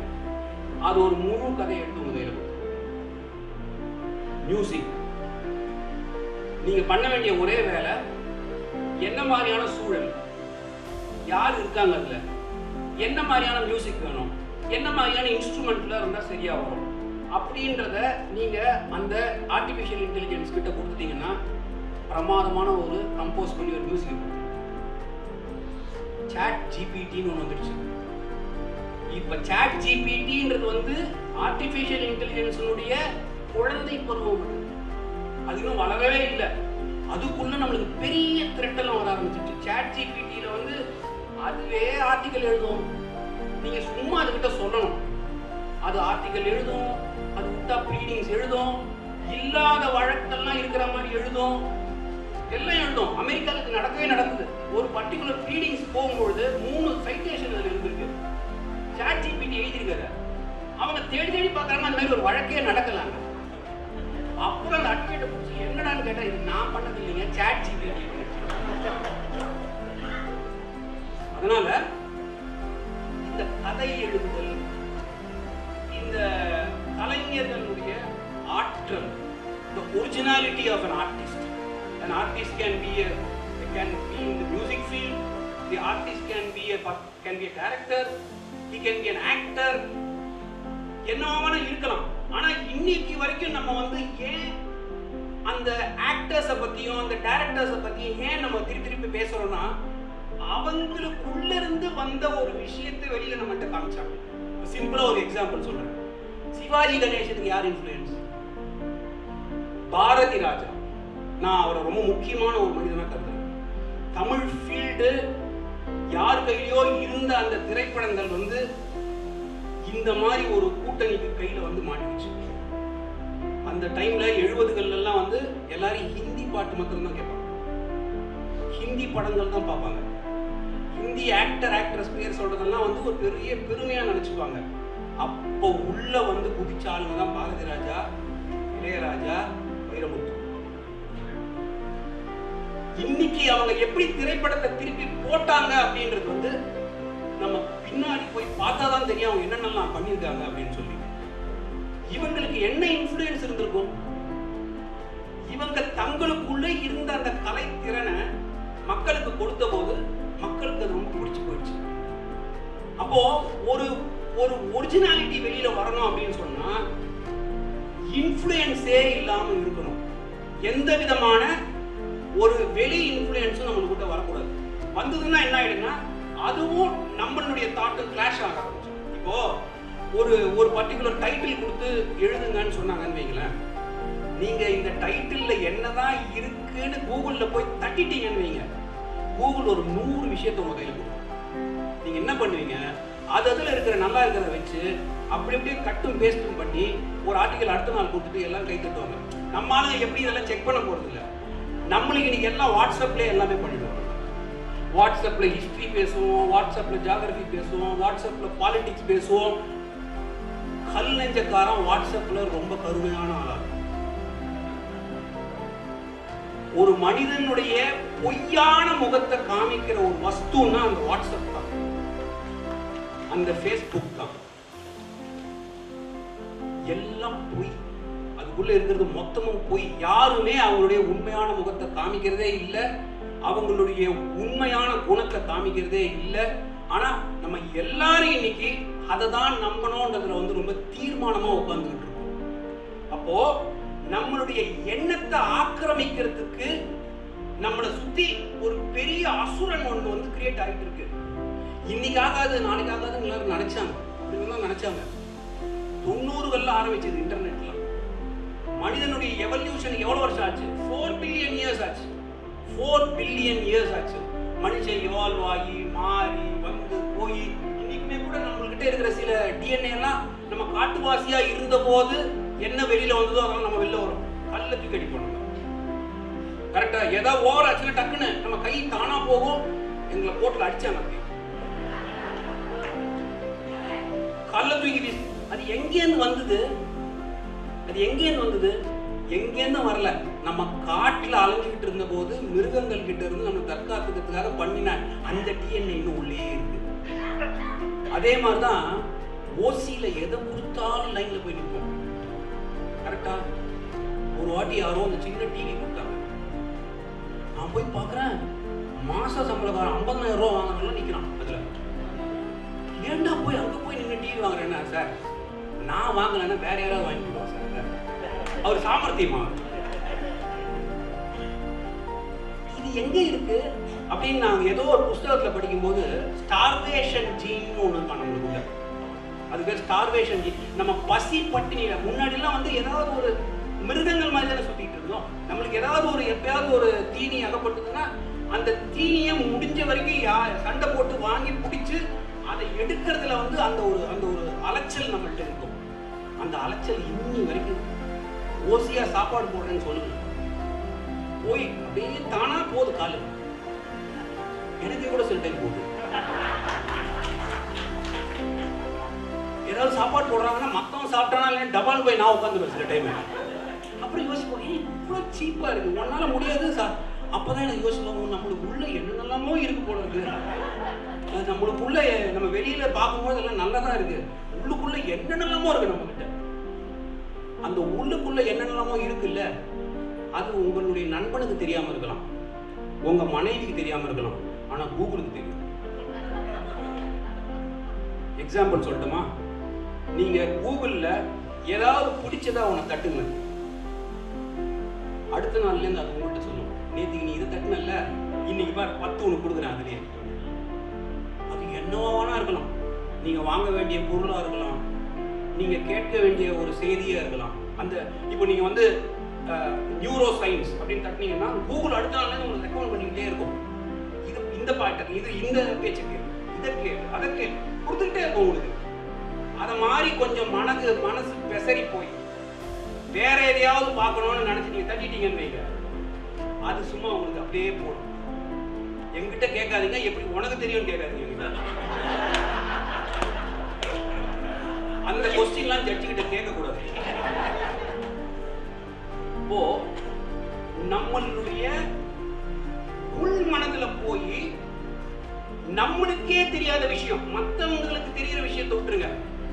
அது ஒரு முழு கதையை எடுத்து உங்க கையில் கொடுத்துரும். மியூசிக் நீங்க பண்ண வேண்டிய ஒரே வேலை, என்ன மாதிரியான சூழல், யார் இருக்காங்க அதுல, என்ன மாதிரியான மியூசிக் வேணும், என்ன மாதிரியான இன்ஸ்ட்ருமெண்ட்ல இருந்தா சரியா வரும் அப்படின்றத நீங்க அந்த ஆர்டிஃபிஷியல் இன்டெலிஜென்ஸ் கிட்ட கொடுத்துட்டீங்கன்னா பிரமாதமான ஒரு கம்போஸ் பண்ணி ஒரு மியூசிக் கொடுத்துரும். சாட் ஜிபிடின்னு ஒன்று வந்துடுச்சு. இப்ப சாட் ஜிபிடின்றது வந்து ஆர்டிஃபிஷியல் இன்டெலிஜென்ஸினுடைய குழந்தை பருவம். அது இன்னும் வளரவே இல்லை. அதுக்குள்ள நம்மளுக்கு பெரிய த்ரெட்டெல்லாம் வர ஆரம்பிச்சிச்சு. சாட் ஜிபிடியில வந்து அதுவே ஆர்டிக்கல் எழுதும். நீங்க சும்மா அதுகிட்ட சொல்லணும், அது ஆர்டிக்கல் எழுதும், அது விட்டா ப்ளீடிங்ஸ் எழுதும், இல்லாத வழக்கெல்லாம் இருக்கிற மாதிரி எழுதும், எல்லாம் எழுதும். அமெரிக்காவுக்கு நடக்கவே நடக்குது. ஒரு பர்டிகுலர் ப்ளீடிங்ஸ் போகும்பொழுது 3 சைட்டேஷன் அதில் இருந்திருக்கு. சாட் ஜிபிடி எழுதியிருக்காரு. அவங்க தேடி தேடி பார்க்குறாங்க, அந்த மாதிரி ஒரு வழக்கே நடக்கலாங்க. அப்புறம் அந்த அட்வொகேட்டை பிடிச்சி என்னடான்னு கேட்டால், இது நான் பண்ணது இல்லைங்க, சாட் ஜிபிடி. அதனால இந்த கதை எழுதுதல், இந்த கலைஞர்களுடைய ஆற்றல், the originality of an artist. An artist can be in the music field. The artist can be a director. He can be an actor. என்னவான இருக்கலாம். ஆனா இன்னைக்கு வரைக்கும் நம்ம வந்து ஏன் அந்த ஆக்டர்ஸை பத்தியும் அந்த டைரக்டர்ஸை பத்தியும் ஏன் நம்ம திருப்பி பேசுறோம்னா, அவங்களுக்குள்ள இருந்து வந்த ஒரு விஷயத்தை வெளியில நம்மகிட்ட காமிச்சாங்க. சிம்பிளா ஒரு எக்ஸாம்பிள் சொல்றேன். சிவாஜி கணேசனுக்கு யார் இன்ஃப்ளூயன்ஸ்? பாரதி ராஜா. நான் அவரை ரொம்ப முக்கியமான ஒரு மனிதனா கருதுறேன். தமிழ் ஃபீல்டு யார் கையிலயோ இருந்த அந்த திரைப்படங்கள் வந்து இந்த மாதிரி ஒரு கூட்டணிக்கு கையில வந்து மாட்டிடுச்சு. அந்த டைம்ல 70கள் எல்லாம் வந்து எல்லாரும் ஹிந்தி பாட்டு மாத்திரம் தான் கேட்பாங்க, ஹிந்தி படங்கள் தான் பார்ப்பாங்க. ஹிந்தி ஆக்ட்ரஸ் பேர் சொல்றதெல்லாம் வந்து ஒரு பெரிய பெருமையா நினைச்சுப்பாங்க. அப்போ உள்ள வந்து குதிச்சாலுங்க தான் பாரதி ராஜா, இளையராஜா, வைரமுத்து. இன்னைக்கு அவங்க எப்படி திரைப்படத்தை திருப்பி போட்டாங்க அப்படின்றது வந்து நம்ம பின்னாடி போய் பார்த்தாதான் தெரியும் அவங்க என்னென்னலாம் பண்ணியிருக்காங்க அப்படின்னு சொல்லி. இவங்களுக்கு என்ன இன்ஃப்ளூயன்ஸ் இருந்திருக்கும்? இவங்க தங்களுக்குள்ள இருந்த அந்த கலை திறனை மக்களுக்கு கொடுத்த போது மக்களுக்கு அது ரொம்ப பிடிச்சு போயிடுச்சு. அப்போ ஒரு ஒரு ஒரிஜினாலிட்டி வெளியில வரணும் அப்படின்னு சொன்னா இன்ஃப்ளூயன்ஸே இல்லாம இருக்கணும். எந்த விதமான ஒரு வெளி இன்ஃப்ளூயன்ஸும் நம்மளுக்கிட்ட வரக்கூடாது. வந்ததுன்னா என்ன ஆயிடுன்னா அதுவும் நம்மளுடைய தாட்டு கிளாஷ் ஆக ஆரம்பிச்சு. இப்போ ஒரு பர்டிகுலர் டைட்டில் கொடுத்து எழுதுங்கன்னு சொன்னாங்கன்னு வைங்களேன், நீங்க இந்த டைட்டில்ல என்னதான் இருக்குன்னு கூகுள்ல போய் தட்டிட்டீங்கன்னு வைங்க, கூகுள் ஒரு 100 விஷயத்தை உங்க கையில கொடுக்கும். நீங்க என்ன பண்ணுவீங்க, அதுல இருக்கிற நல்லா இருக்கிறத வச்சு அப்படி அப்படியே கட்டும் பேஸ்டும் பண்ணி ஒரு ஆர்டிக்கல் அடுத்த நாள் கொடுத்துட்டு எல்லாம் கை தட்டுவாங்க. நம்ம ஆளுங்க எப்படி இதெல்லாம் செக் பண்ண போறது இல்லை. நம்மளுக்கு இன்னைக்கு எல்லாம் வாட்ஸ்அப்லேயே எல்லாமே பண்ணிடுவோம். வாட்ஸ்அப்ல ஹிஸ்டரி பேசுவோம், வாட்ஸ்அப்ல ஜியாகிரபி பேசுவோம், வாட்ஸ்அப்ல பாலிடிக்ஸ் பேசுவோம். கல் நெஞ்சக்காரன் வாட்ஸ்அப்ல ரொம்ப கருமையான ஆளா. ஒரு மனிதனுடைய பொய்யான முகத்தை காமிக்கிற ஒரு வஸ்துன்னா அந்த வாட்ஸ்அப் தான், அந்த ஃபேஸ்புக் தான். எல்லாம் பொய், அதுக்குள்ள இருக்கிறது மொத்தமும் பொய். யாருமே அவங்களுடைய உண்மையான முகத்தை காமிக்கிறதே இல்லை, அவங்களுடைய உண்மையான குணத்தை காமிக்கிறதே இல்லை. ஆனா நம்ம எல்லாரும் இன்னைக்கு அதை தான் நம்பணும்ன்றதுல வந்து ரொம்ப தீர்மானமா உட்கார்ந்துட்டு இருக்கோம். அப்போ நம்மளுடைய எண்ணத்தை ஆக்கிரமிக்கிறதுக்கு நம்மளை சுத்தி ஒரு பெரிய அசுரன் ஒன்று வந்து கிரியேட் ஆகிட்டு இருக்கு. இன்னைக்கு ஆகாது நாளைக்கு ஆகாதுன்னு எல்லாரும் நினைச்சாங்க, அப்படின்னு நினைச்சாங்க. 90களில் ஆரம்பிச்சது இன்டர்நெட்ல. மனிதனுடைய எவல்யூஷன் எவ்வளவு வருஷம் ஆச்சு? 4 பில்லியன் இயர்ஸ் ஆச்சு. 4 பில்லியன் இயர்ஸ் ஆச்சு. மனுஷன் இவால்வ் ஆகி மாறி வந்து போய் இன்னைக்குமே கூட நம்மள்கிட்ட இருக்கிற சில டிஎன்ஏ எல்லாம் நம்ம காட்டுவாசியா இருந்த போது என்ன வெளியில வந்ததோ அதெல்லாம் நம்ம வெளில வரும். கல்ல தூக்கி அடிப்போம். கரெக்டா? ஏதாவது ஓவர் ஆச்சுன்னா டக்குன்னு நம்ம கை தானா போகும். எங்களை கோட்டில் அடிச்சாங்க. கல்ல தூக்கி வீசி. அது எங்கேருந்து வந்தது? அது எங்கேருந்து வந்தது? எங்கேருந்து வரல. நம்ம காட்டுல அலைஞ்சிக்கிட்டு இருந்த போது மிருகங்கள் கிட்ட இருந்து நம்ம தற்காத்துக்கிறதுக்காக பண்ணின அந்த டிஎன்ஏ இன்னும் உள்ளே இருக்கு. அதே மாதிரிதான் ஓசியில எதை கொடுத்தாலும் லைன்ல போய் நிற்போம். கரெக்டா? ஒரு வாட்டி யாரோ அந்த சின்ன டிவி கொடுத்தாங்க. நான் போய் பார்க்குறேன், மாச சம்பளக்காரன் 50,000 ரூபா வாங்குறவங்க நிற்கிறான். அதுல ஏன்டா போய் அங்கே போய் நின்று டிவி வாங்குறேன்னா, சார் நான் வாங்கலைன்னா வேற யாராவது வாங்கி கொடுவா சார். அவர் சாமர்த்தியமா இது எங்க இருக்கு அப்படின்னு நாங்கள் ஏதோ ஒரு புஸ்தகத்தில் படிக்கும்போது ஸ்டார்வேஷன் ஜீன்னு ஒன்று இருக்கான் நம்மளுக்குள்ள. அது பேர் ஸ்டார்வேஷன் ஜீன். நம்ம பசி பட்டினியில முன்னாடிலாம் வந்து ஏதாவது ஒரு மிருகங்கள் மாதிரி தானே சுத்திட்டு இருந்தோம். நம்மளுக்கு ஏதாவது ஒரு எப்பயாவது ஒரு தீனி அகப்பட்டதுன்னா அந்த தீனியை முடிஞ்ச வரைக்கும் சண்டை போட்டு வாங்கி பிடிச்சு அதை எடுக்கிறதுல வந்து அந்த ஒரு அலைச்சல் நம்மள்கிட்ட இருக்கும். அந்த அலைச்சல் இன்னி வரைக்கும் ஓசியா சாப்பாடு போடுறேன்னு சொல்லுங்க, போய் அப்படியே தானா போகுது காலு. எனக்கு கூட சில டைம் போகுது. ஏதாவது சாப்பாடு போடுறாங்கன்னா மத்தவன் சாப்பிட்டானா இல்லை டபால் போய் நான் உட்காந்துருவேன் சில டைம். அப்புறம் யோசிப்போம், இவ்வளோ சீப்பா இருக்கு, உன்னால முடியாது சார். அப்பதான் எனக்கு யோசிப்போம், நம்மளுக்கு உள்ள என்னென்னலாமோ இருக்கு போல இருக்கு. நம்மளுக்குள்ள நம்ம வெளியில பார்க்கும்போது எல்லாம் நல்லதா இருக்கு, உள்ளுக்குள்ள என்னென்னலாமோ இருக்கு நம்ம கிட்ட. அந்த உள்ளுக்குள்ள என்னென்னலாமோ இருக்குல்ல, அது உங்களுடைய நண்பனுக்கு தெரியாம இருக்கலாம், உங்க மனைவிக்கு தெரியாம இருக்கலாம், ஆனா கூகுளுக்கு தெரியும். எக்ஸாம்பிள் சொல்லட்டுமா? நீங்க கூகுள்ல ஏதாவது பிடிச்சதா உன தட்டுங்க, அடுத்த நாள்ல இருந்து அது உங்கள்கிட்ட சொல்லும், நேற்றுக்கு நீ இதை தட்டுனல்ல, இன்னைக்கு பாரு 10 உனக்கு கொடுக்குறேன். அதுலயே அது என்னவானா இருக்கலாம், நீங்க வாங்க வேண்டிய பொருளா இருக்கலாம், நீங்க கேட்க வேண்டிய ஒரு செய்தியா இருக்கலாம். அந்த இப்போ நீங்க வந்து நியூரோ சயின்ஸ் அப்படின்னு தட்டினீங்கன்னா கூகுள் அடுத்த நாள்ல இருந்து உங்களுக்கு ரெக்கமெண்ட் பண்ணிக்கிட்டே இருக்கும். இது இந்த பாட்டர், இது இந்த பேச்சு கேளு, இதை கேளு, அதை கேளு, கொடுத்துக்கிட்டே இருக்கும் உங்களுக்கு. அதை மாதிரி கொஞ்சம் மனசு பெசரி போய் வேற எதையாவது பார்க்கணும்னு நினைச்சு நீங்க தட்டிட்டீங்கன்னு வைங்க, அது சும்மா உங்களுக்கு அப்படியே போடும். என்கிட்ட கேட்காதீங்க, எப்படி உனக்கு தெரியும் கேட்காதீங்க. அந்த கொஸ்டின்லாம் ஜட்ஜிக்கிட்ட கேட்கக்கூடாது. இப்போ நம்மளுடைய உள் மனதுல போய் நம்மளுக்கே தெரியாத விஷயம், மற்றவங்களுக்கு தெரிகிற விஷயத்தை விட்டுருங்க,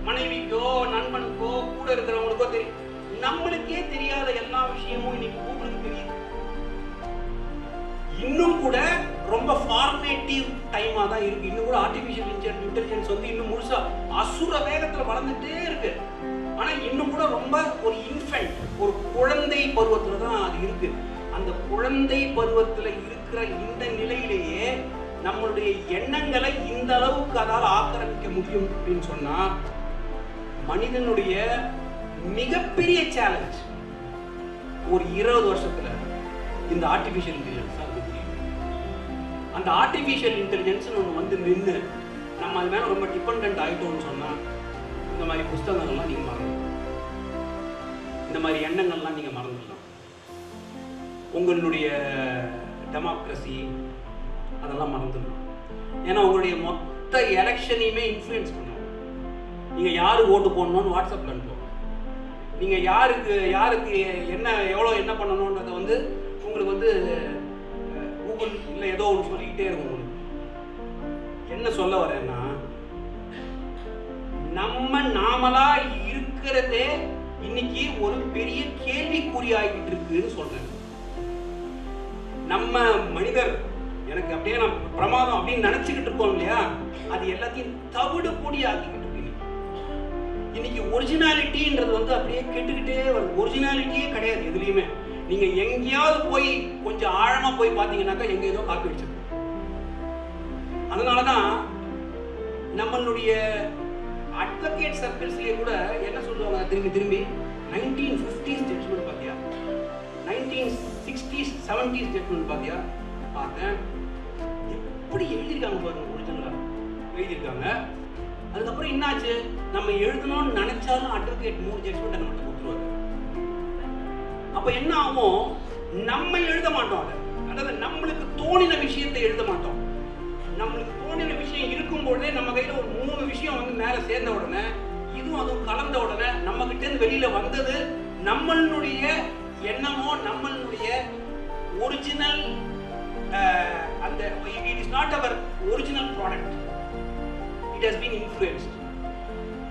மனைவிக்கோ நண்பனுக்கோ கூட இருக்கிறவங்களுக்கோ தெரியும், நம்மளுக்கே தெரியாத எல்லா விஷயமும் இன்னைக்கு கூகுளுக்கு தெரியுது. இன்னும் கூட ரொம்ப ஃபார்மேட்டிவ் டைமா தான் இருக்கு. இன்னும் கூட ஆர்டிஃபிஷியல் இன்டெலிஜென்ஸ் வந்து இன்னும் முழுசா அசுர வேகத்துல வளர்ந்துட்டே இருக்கு. ஆனா இன்னும் கூட ரொம்ப ஒரு இன்ஃபென்ட், ஒரு குழந்தை பருவத்துல தான் அது இருக்கு. அந்த குழந்தை பருவத்துல இருக்கிற இந்த நிலையிலேயே நம்மளுடைய எண்ணங்களை இந்த அளவுக்கு அதால் ஆக்கிரமிக்க முடியும் அப்படின்னு சொன்னா, மனிதனுடைய மிகப்பெரிய சேலஞ்ச் ஒரு 20 வருஷத்துல இந்த ஆர்டிஃபிஷியல் இன்டெலிஜென்ஸ் தான் முடியும். அந்த ஆர்டிஃபிஷியல் இன்டெலிஜென்ஸ் ஒன்று வந்து நின்று நம்ம அது மேலே ரொம்ப டிபெண்ட் ஆகிட்டோம்னு சொன்னா, இந்த மாதிரி புஸ்தகங்கள்லாம் நீங்க மறந்துடலாம், இந்த மாதிரி எண்ணங்கள்லாம் நீங்க மறந்துடலாம். உங்களுடைய டெமோக்ரஸி அதெல்லாம் மறந்துடலாம். ஏன்னா உங்களுடைய மொத்த எலெக்ஷனையுமே இன்ஃப்ளூயன்ஸ் பண்ணுவோம். நீங்க யாருக்கு ஓட்டு போடணும்னு வாட்ஸ்அப்ல அனுப்புவோம். நீங்க யாருக்கு என்ன பண்ணணும்ன்றத வந்து உங்களுக்கு வந்து கூகுள் இல்லை ஏதோ ஒன்று சொல்லிக்கிட்டே இருக்கும். உங்களுக்கு என்ன சொல்ல வரேன்னா, நாமளா இருக்கிறதே இன்னைக்கு ஒரு பெரிய கேள்விக்குறி ஆகிட்டு இருக்குன்னு சொல்றேன். நம்ம மனிதர் எனக்கு அப்படியே நான் பிரமாதம் அப்படின்னு நினைச்சுக்கிட்டு இருக்கோம் இல்லையா, அது எல்லாத்தையும் தவிடு பொடி ஆக்கிக்கிட்டு இருக்கு. இன்னைக்கு ஒரிஜினாலிட்டின்றது வந்து அப்படியே கெட்டுக்கிட்டே வருது. ஒரிஜினாலிட்டியே கிடையாது எதுலையுமே. நீங்க எங்கேயாவது போய் கொஞ்சம் ஆழமா போய் பார்த்தீங்கன்னாக்கா எங்க ஏதோ காப்பி அடிச்சிருக்கும். அதனாலதான் நம்மளுடைய அட்வொகேட் சர்க்கிள்ஸ்லயே கூட என்ன சொல்லுவாங்க திரும்பி 1950s ஜட்ஜ்மெண்ட் பாத்தியா, 1960s 70s ஜட்ஜ்மெண்ட் பாத்தியா, பார்த்தேன் எப்படி எழுதியிருக்காங்க பாருங்க, ஒரிஜினலா எழுதியிருக்காங்க. அதுக்கப்புறம் என்னாச்சு, நம்ம எழுதணும்னு நினைச்சாலும் அட்வொகேட் 3 ஜட்ஜ்மெண்ட் நம்மகிட்ட கொடுத்துருவாரு. அப்ப என்ன ஆகும், நம்ம எழுத மாட்டோம். அதாவது நம்மளுக்கு தோணின விஷயத்தை எழுத மாட்டோம். நம்மளுக்கு தோணின விஷயம் இருக்கும் பொழுதே நம்ம கையில ஒரு 3 விஷயம் வந்து மேல சேர்ந்த உடனே, இதுவும் அதுவும் கலந்த உடனே நம்ம கிட்ட இருந்து வெளியில வந்தது நம்மளுடைய என்னமோ நம்மளுடைய ஒரிஜினல் அந்த it is not our original product. It has been influenced.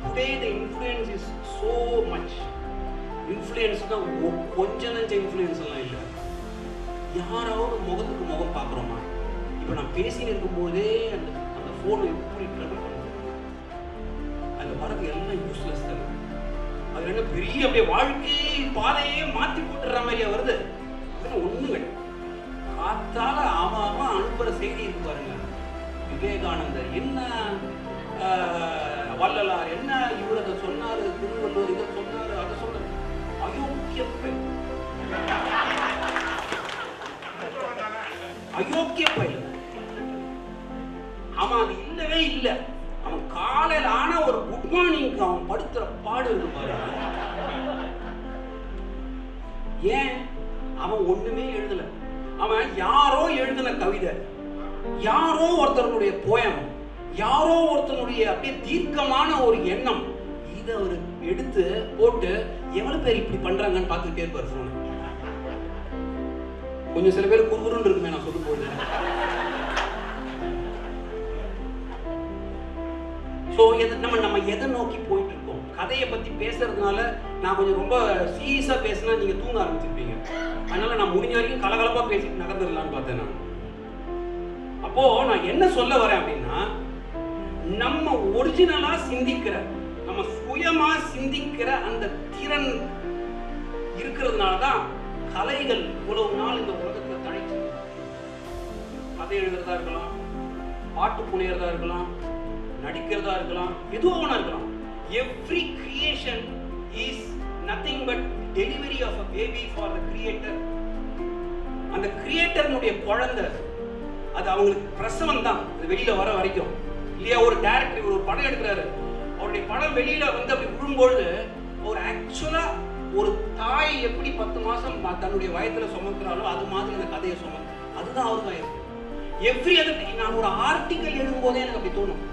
Today the influence is so much. இன்ஃப்ளூயன்ஸ்னா கொஞ்சம் நஞ்ச இன்ஃப்ளூயன்ஸ் எல்லாம் இல்லை. யாராவது முகத்துக்கு முகம் பார்க்குறோமா? இப்போ நான் பேசின்னு இருக்கும்போதே அந்த அந்த ஃபோன் எப்படி ட்ரபிள் பண்ணுது. அதில் வரது எல்லாம் யூஸ்லெஸ் தானே. அது என்ன பெரிய அப்படியே வாழ்க்கை பாதையே மாற்றி போட்டுற மாதிரியா வருது? அதெல்லாம் ஒன்றும் கிடையாது. காத்தால ஆமாம் அனுப்புகிற செய்தி இருக்கு பாருங்க. விவேகானந்தர் என்ன, வள்ளலார் என்ன, இவர் அதை சொன்னார், திருவள்ளுவர் இதை சொன்னார், அதை சொன்னார். அயோக்கிய பையன், அயோக்கிய பையன். அவன் அது இல்லவே இல்லை. அவன் காலையில் ஆன ஒரு குட் மார்னிங் அவன் படுத்துற பாடு இருக்கு பாருங்க. ஏன்? அவன் ஒண்ணுமே எழுதல. அவன் யாரோ எழுதின கவிதை, யாரோ ஒருத்தருடைய போயம், யாரோ ஒருத்தனுடைய அப்படியே தீர்க்கமான ஒரு எண்ணம், இதை அவர் எடுத்து போட்டு எவ்வளவு பேர் இப்படி பண்றாங்கன்னு பார்த்துக்கிட்டே இருப்பார் ஃபோன். கொஞ்சம் சில பேர் குறுகுறுன்னு இருக்குமே நான் சொல்லும் போது. ஸோ நம்ம எதை நோக்கி போயிட்டு இருக்கோம்? கதையை பத்தி பேசுறதுனால நான் கொஞ்சம் ரொம்ப சீரியஸா பேசினா நீங்க தூங்க ஆரம்பிச்சிருப்பீங்க. அதனால நான் முடிஞ்ச வரைக்கும் கலகலப்பா பேசிட்டு நகர்ந்துடலான்னு பார்த்தேன் நான். அப்போ நான் என்ன சொல்ல வரேன் அப்படின்னா, நம்ம ஒரிஜினலா சிந்திக்கிற, நம்ம சுயமா சிந்திக்கிற அந்த திறன் இருக்கிறதுனாலதான் கலைகள் இவ்வளவு நாள் இந்த உலகத்துல தழைச்சு. கதை எழுதுறதா இருக்கலாம், பாட்டு புனையறதா இருக்கலாம், நடிக்கிறதா இருக்கலாம், எதுவும் இருக்கலாம். Every creation is nothing but delivery of a baby for the creator. அந்த கிரியேட்டர்னுடைய குழந்தை அது அவங்களுக்கு பிரசவம் தான், அது வெளியில வர வரைக்கும் இல்லையா? ஒரு டைரக்டர் ஒரு படம் எடுக்கிறாரு, அவருடைய படம் வெளியில வந்து அப்படி விழும்பொழுது ஒரு ஆக்சுவலா ஒரு தாய் எப்படி 10 மாசம் தன்னுடைய வயத்துல சுமக்கிறாளோ அது மாதிரி அந்த கதையை சுமக்கு. அதுதான் அவருக்கு ஆயிருக்கு. எவ்ரி அதர் நான் ஒரு ஆர்டிக்கல் எழுதும் போதே எனக்கு அப்படி தோணும்.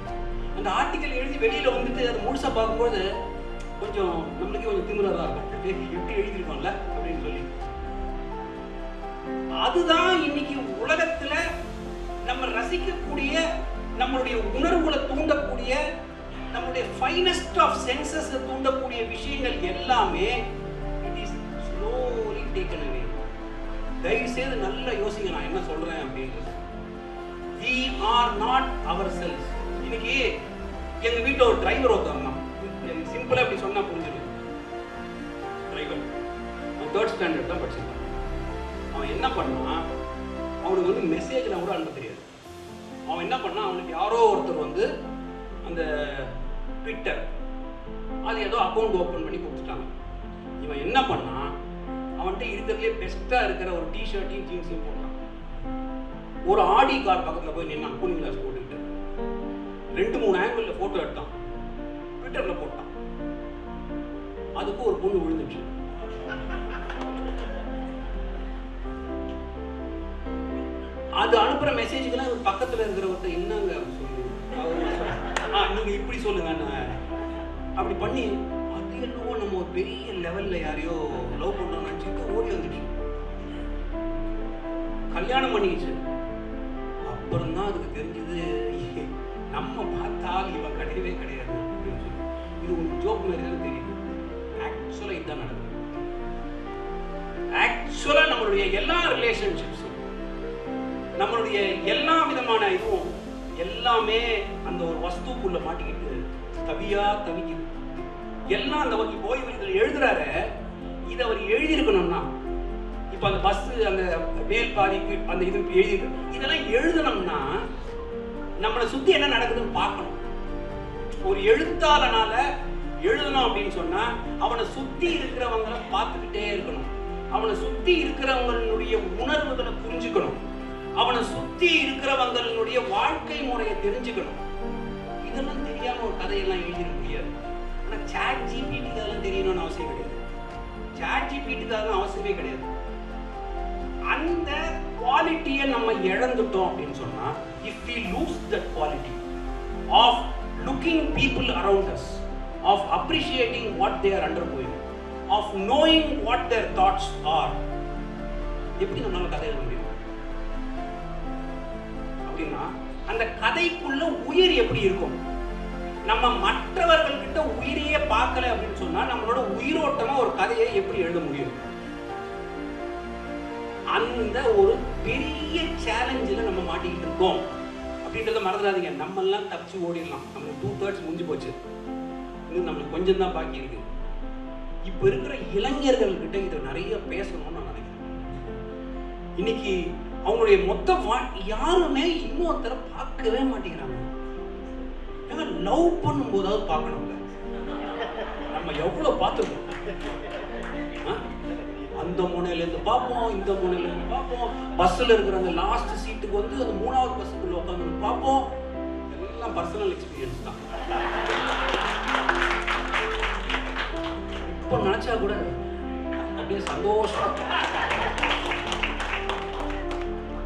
அந்த ஆர்டிக்கல் எழுதி வெளியில வந்துட்டு அதை முழுசா பார்க்கும்போது கொஞ்சம் நம்மளுக்கே கொஞ்சம் திமிரா இருக்கும், எப்படி எழுதிருக்கோம்ல அப்படின்னு சொல்லி. அதுதான் இன்னைக்கு உலகத்துல நம்ம ரசிக்கக்கூடிய, நம்மளுடைய உணர்வுகளை தூண்டக்கூடிய, நம்மளுடைய ஃபைனஸ்ட் ஆஃப் சென்சஸ் தூண்டக்கூடிய விஷயங்கள் எல்லாமே இட் இஸ் ஸ்லோலி டேக்கன் அவே. தயவு செய்து நல்லா யோசிங்க நான் என்ன சொல்றேன் அப்படின்றது. We are not ourselves. இன்னைக்கு எங்க வீட்டுல ஒரு டிரைவர் ஒருத்தவங்க, சிம்பிளா அப்படி சொன்னா புரிஞ்சிடும். டிரைவர் 3rd ஸ்டாண்டர்ட் தான் படிச்சிருக்கான். அவன் என்ன பண்ணான், அவனுக்கு வந்து மெசேஜ்லாம் கூட அனுப்ப தெரியாது. அவன் என்ன பண்ணான், அவனுக்கு யாரோ ஒருத்தர் வந்து அந்த ட்விட்டர் அது ஏதோ அக்கௌண்ட் ஓப்பன் பண்ணி கொடுத்துட்டாங்க. இவன் என்ன பண்ணான், அவன்கிட்ட இருக்கிறதுலே பெஸ்டா இருக்கிற ஒரு டிஷர்ட்டையும் ஜீன்ஸையும் போட்டான். ஒரு ஆடி கார் பக்கத்துல போய் நின்னான், கூலிங் கிளாஸ் போட்டுக்கிட்டு 2-3 ஆங்கிள் போட்டோ எடுத்தான், ட்விட்டர்ல போட்டான். அதுக்கு ஒரு பொண்ணு விழுந்துச்சு. அது அனுப்புற மெசேஜுக்கெல்லாம் பக்கத்துல இருக்கிறவர்கிட்ட என்னங்க நீங்க இப்படி சொல்லுங்க அப்படி பண்ணி, அது என்னவோ நம்ம ஒரு பெரிய லெவல்ல யாரையோ லவ் பண்றோம்னு நினைச்சுட்டு ஓடி வந்துச்சு, கல்யாணம் பண்ணிக்கிச்சு. அப்புறம் தான் அதுக்கு தெரிஞ்சது நம்ம பார்த்தால் இவன் கிடையவே கிடையாது அப்படின்னு சொல்லி. இது ஒரு ஜோக் மாதிரி தான் தெரியுது. ஆக்சுவலா இதுதான் நடக்குது. ஆக்சுவலா நம்மளுடைய எல்லா ரிலேஷன்ஷிப்ஸும், நம்மளுடைய எல்லா விதமான இதுவும் எல்லாமே அந்த ஒரு வஸ்துக்குள்ள மாட்டிக்கிட்டு தவியா தவிக்குது. எல்லாம் அந்த ஓய்வு எழுதுறாரு. இதை அவர் எழுதியிருக்கணும்னா, இப்ப அந்த பஸ் அந்த மேல் பாதிக்கு அந்த இது எழுதி, இதெல்லாம் எழுதணும்னா நம்மளை சுத்தி என்ன நடக்குதுன்னு பார்க்கணும். ஒரு எழுத்தாளனால எழுதணும் அப்படின்னு சொன்னா அவனை சுத்தி இருக்கிறவங்களை பார்த்துக்கிட்டே இருக்கணும். அவனை சுத்தி இருக்கிறவங்களுடைய உணர்வுகளை புரிஞ்சுக்கணும். அவனை சுத்தி இருக்கிறவங்களுடைய வாழ்க்கை முறையை தெரிஞ்சுக்கணும். இதெல்லாம் தெரியாம ஒரு கதையெல்லாம் எழுதிட முடியாது. ஆனா சாட் ஜிபிடி இதெல்லாம் தெரியணும்னு அவசியம் கிடையாது. சாட் ஜிபிடி அதெல்லாம் அவசியமே கிடையாது. அந்த குவாலிட்டியை நம்ம இழந்துட்டோம் அப்படின்னு சொன்னா, if we lose that quality of looking people around us, of appreciating what they are undergoing, of knowing what their thoughts are. எப்படி நம்மளால கதை எழுத முடியும் அப்படின்னா அந்த கதைக்குள்ள உயிர் எப்படி இருக்கும்? நம்ம மற்றவர்கள் கிட்ட உயிரையே பார்க்கல அப்படின்னு சொன்னா நம்மளோட உயிரோட்டமா ஒரு கதையை எப்படி எழுத முடியும்? அந்த ஒரு பெரிய சேலஞ்சில் நம்ம மாட்டிக்கிட்டு இருக்கோம் அப்படின்றத மறந்துடாதீங்க. நம்ம எல்லாம் தப்பிச்சு ஓடிடலாம். நமக்கு 2/3 முடிஞ்சு போச்சு. இன்னும் நம்மளுக்கு கொஞ்சம் தான் பாக்கி இருக்கு. இப்ப இருக்கிற இளைஞர்கள் கிட்ட இதை நிறைய பேசணும்னு நான் நினைக்கிறேன். இன்னைக்கு அவங்களுடைய மொத்த யாருமே இன்னொருத்தரை பார்க்கவே மாட்டேங்கிறாங்க. ஏன்னா லவ் பண்ணும் போதாவது பார்க்கணும்ல. நம்ம எவ்வளவு பார்த்துருக்கோம். அந்த முனையில இருந்து பார்ப்போம், இந்த முனையில இருந்து பார்ப்போம், பஸ்ல இருக்கிற அந்த லாஸ்ட் சீட்டுக்கு வந்து அந்த 3வது பஸ்ஸுக்குள்ள உட்காந்து பார்ப்போம். எல்லாம் பர்சனல் எக்ஸ்பீரியன்ஸ் தான். இப்போ நினைச்சா கூட அப்படியே சந்தோஷம்.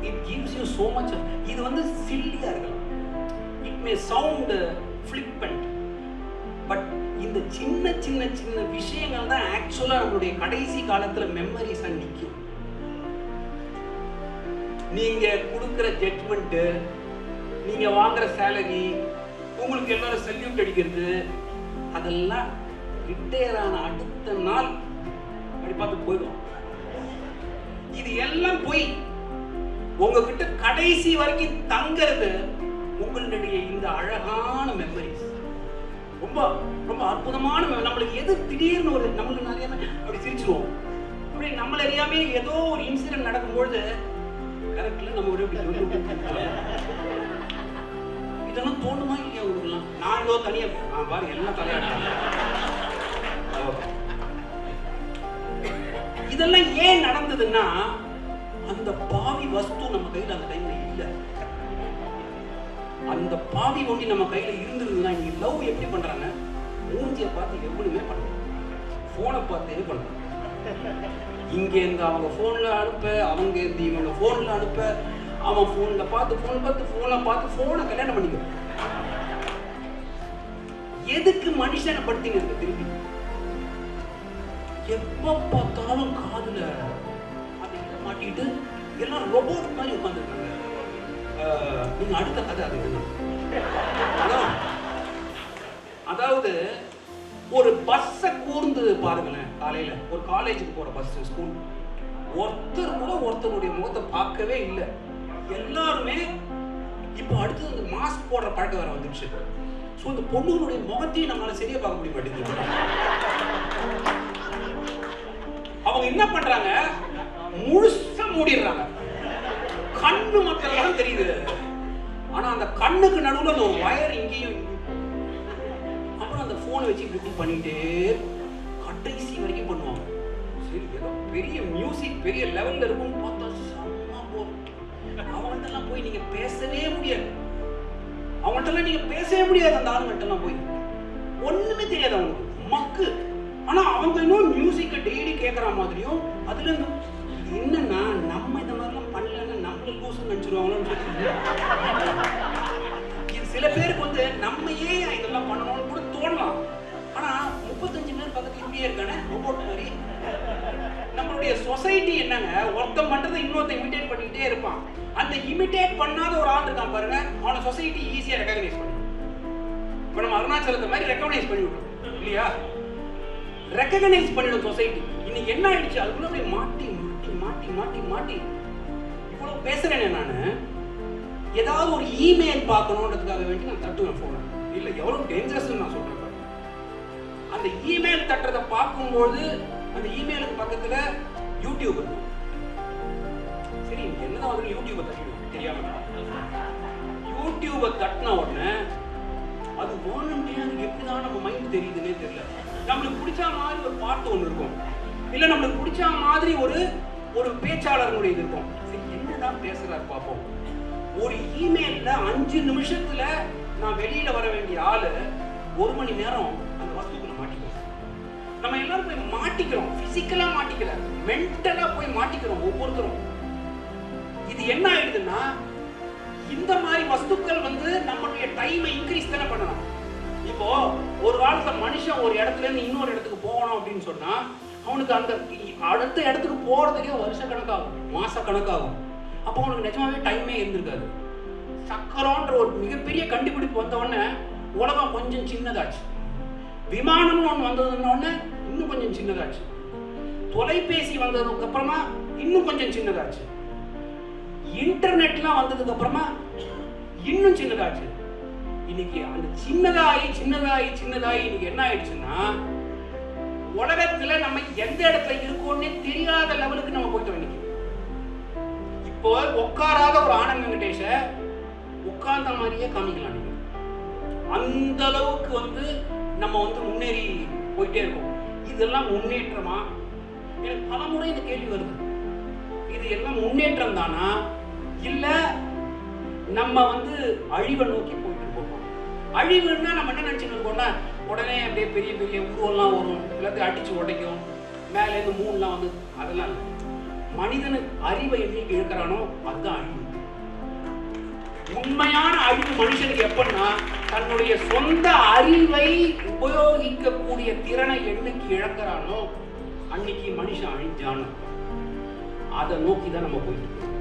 It gives you so much. இது வந்து சில்லியா இருக்கலாம். It may sound flippant, but இந்த சின்ன சின்ன சின்ன விஷயங்கள் தான் ஆக்சுவலா நம்மளுடைய கடைசி காலத்துல மெமரிஸா நிற்கும். நீங்க கொடுக்கிற ஜட்ஜ்மெண்ட், நீங்க வாங்குற சேலரி, உங்களுக்கு எல்லாரும் சல்யூட் அடிக்கிறது, அதெல்லாம் ரிட்டையர் ஆன அடுத்த நாள் அப்படி பார்த்து போயிடும். இது எல்லாம் போய் உங்ககிட்ட கடைசி வரைக்கும் தங்கிறது உங்களுடைய இந்த அழகான மெமரிஸ். ரொம்ப ரொம்ப அற்புதமான நம்மளுக்கு எது திடீர்னு ஒரு நம்மளுக்கு நிறைய அப்படி சிரிச்சிருவோம். அப்படி நம்மள அறியாமே ஏதோ ஒரு இன்சிடென்ட் நடக்கும்பொழுது கரெக்ட்ல நம்ம ஒரு இதெல்லாம் தோணுமா இல்லையா உங்களுக்குலாம்? நான் ஏதோ தனியா பாரு எல்லாம் தலையாடுறாங்க. இதெல்லாம் ஏன் நடந்ததுன்னா அந்த பாவி வஸ்து நம்ம கையில அந்த டைம்ல இல்ல. அந்த பாவி ஒண்டி நம்ம கையில இருந்திருந்தா இங்க லவ் எப்படி பண்றாங்க? மூஞ்சியை பார்த்து எவ்வளவுமே பண்றாங்க, போனை பார்த்தே பண்றாங்க. இங்க இருந்து அவங்க போன்ல அனுப்ப, அவங்க இருந்து இவங்க போன்ல அனுப்ப, அவன் போன்ல பார்த்து போனை கல்யாணம் பண்ணிக்க. எதுக்கு மனுஷனை படுத்திங்க திரும்பி? எப்ப பார்த்தாலும் காதுல அதை மாட்டிட்டு எல்லாம் ரோபோட் மாதிரி உட்காந்துருக்காங்க. நீங்க அடுத்த கதை அது என்ன? அதாவது ஒரு பஸ்ஸை கூர்ந்து பாருங்களேன். காலையில ஒரு காலேஜுக்கு போற பஸ், ஸ்கூல், ஒருத்தர் கூட ஒருத்தருடைய முகத்தை பார்க்கவே இல்லை. எல்லாருமே இப்போ அடுத்து இந்த மாஸ்க் போடுற பழக்கம் வேற வந்துருச்சு. ஸோ இந்த பொண்ணுங்களுடைய முகத்தையும் நம்மளால சரியா பார்க்க முடிய மாட்டேங்குது. அவங்க என்ன பண்றாங்க? முழுசா மூடிடுறாங்க. கண்ணு மக்கள் தெரியுது, ஆனா அந்த கண்ணுக்கு நடுவுல அந்த ஒரு வயர் இங்கேயும். அப்புறம் அந்த போனை வச்சு இப்படி பண்ணிட்டே கடைசி வரைக்கும் பண்ணுவாங்க. சரி, ஏதோ பெரிய மியூசிக் பெரிய லெவல்ல இருக்கும்னு பார்த்தா செம்ம போர். அவங்கள்ட்டெல்லாம் போய் நீங்க பேசவே முடியாது. அவங்கள்ட்டெல்லாம் நீங்க பேசவே முடியாது. அந்த ஆளுங்கள்ட்டெல்லாம் போய் ஒண்ணுமே தெரியாது அவங்களுக்கு, மக்கு. ஆனா அவங்க இன்னும் மியூசிக்கை டெய்லி கேட்கற மாதிரியும் அதுல இருந்து என்னன்னா நம்ம இந்த மாதிரிலாம் பண்ணலன்னு நம்மள லூசுன்னு நினைச்சிருவாங்களோன்னு சொல்லி இது சில பேருக்கு வந்து நம்ம ஏன் இதெல்லாம் பண்ணணும்னு கூட தோணலாம். ஆனா 35 பேர் பக்கத்துல இப்படியே இருக்கானே ரோபோட் மாதிரி. நம்மளுடைய சொசைட்டி என்னங்க, ஒருத்தன் பண்றதை இன்னொருத்தன் இமிடேட் பண்ணிக்கிட்டே இருப்பான். அந்த இமிடேட் பண்ணாத ஒரு ஆள் இருக்கான் பாருங்க, அவனை சொசைட்டி ஈஸியா ரெகக்னைஸ் பண்ணும். இப்ப நம்ம அருணாச்சலத்தை மாதிரி ரெகக்னைஸ் பண்ணி விடுறோம் இல்லையா? ரெகக்னைஸ் பண்ணிடும் சொசைட்டி. இன்னைக்கு என்ன ஆயிடுச்சு? அதுக்குள்ள போய் மாட்டி மாட்டி மாட்டி மாட்டி மாட்டி இவ்வளவு பேசுறேனே நானு. ஏதாவது ஒரு இமெயில் பார்க்கணுன்றதுக்காக வேண்டி நான் தட்டுவேன் போன. இல்ல எவ்வளவு டேஞ்சரஸ் நான் சொல்றேன். அந்த இமெயில் தட்டுறதை பார்க்கும்போது அந்த இமெயிலுக்கு பக்கத்துல யூடியூப் இருக்கும். சரி, என்னதான் வந்து யூடியூபை தட்டிடுவோம் தெரியாம. யூடியூபை தட்டின உடனே அது வாலண்டியர் எப்படிதான் நம்ம மைண்ட் தெரியுதுன்னே தெரியல. நம்மளுக்கு பிடிச்ச மாதிரி ஒரு பாட்டு ஒன்று இருக்கும், இல்ல நம்மளுக்கு பிடிச்ச மாதிரி ஒரு பேச்சாளர்களுடைய இது இருக்கும். சரி, என்னதான் பேசுறாரு பார்ப்போம். ஒரு இமெயில்ல 5 நிமிஷத்துல நான் வெளியில வர வேண்டிய ஆளு 1 மணி நேரம் அந்த வஸ்துக்குள்ள மாட்டிக்கிறோம். நம்ம எல்லாரும் போய் மாட்டிக்கிறோம். பிசிக்கலா மாட்டிக்கல, மென்டலா போய் மாட்டிக்கிறோம் ஒவ்வொருத்தரும். இது என்ன ஆயிடுதுன்னா, இந்த மாதிரி வஸ்துக்கள் வந்து நம்மளுடைய டைமை இன்க்ரீஸ் தானே பண்ணணும். இப்போ ஒரு காலத்துல மனுஷன் ஒரு இடத்துல இருந்து இன்னொரு இடத்துக்கு போகணும் அப்படின்னு சொன்னா அவனுக்கு அந்த அடுத்த இடத்துக்கு போகிறதுக்கே வருஷ கணக்காகும், மாச கணக்காகும். அப்போ அவனுக்கு நிஜமாவே டைமே இருந்திருக்காது. சக்கரம்ன்ற ஒரு மிகப்பெரிய கண்டுபிடிப்பு வந்தவுடனே உலகம் கொஞ்சம் சின்னதாச்சு. விமானம்னு ஒன்று வந்ததுன்னொடனே இன்னும் கொஞ்சம் சின்னதாச்சு. தொலைபேசி வந்ததுக்கு அப்புறமா இன்னும் கொஞ்சம் சின்னதாச்சு. இன்டர்நெட்லாம் வந்ததுக்கு அப்புறமா இன்னும் சின்னதாச்சு. இன்னைக்கு அந்த சின்னதாகி சின்னதாகி சின்னதாகி இன்னைக்கு என்ன ஆயிடுச்சுன்னா, உலகத்துல நம்ம எந்த இடத்துல இருக்கோன்னே தெரியாத லெவலுக்கு நம்ம போயிட்டோம். இன்னைக்கு இப்போ உட்காராத ஒரு ஆனந்த் வெங்கடேஷ உட்கார்ந்த மாதிரியே காமிக்கலாம். நீங்க அந்த அளவுக்கு நம்ம முன்னேறி போயிட்டே இருக்கோம். இதெல்லாம் முன்னேற்றமா? எனக்கு பல முறை இந்த கேள்வி வருது. இது எல்லாம் முன்னேற்றம் தானா, இல்ல நம்ம அழிவை நோக்கி போயிட்டு இருக்கோம்? அழிவுன்னா நம்ம என்ன நினைச்சுட்டு இருக்கோம்னா, உடனே அப்படியே பெரிய பெரிய உருவம்லாம் வரும், எல்லாத்தையும் அடிச்சு உடைக்கும், மேல இருந்து மூணுலாம் அதெல்லாம் இல்லை. மனிதனுக்கு அறிவை என்னைக்கு இழக்கிறானோ அதுதான் அழிவு. உண்மையான அழிவு மனுஷனுக்கு எப்பன்னா, தன்னுடைய சொந்த அறிவை உபயோகிக்கக்கூடிய திறனை என்னைக்கு இழக்கிறானோ அன்னைக்கு மனுஷன் அழிஞ்சான். அதை நோக்கி தான் நம்ம போயிட்டு இருக்கோம்.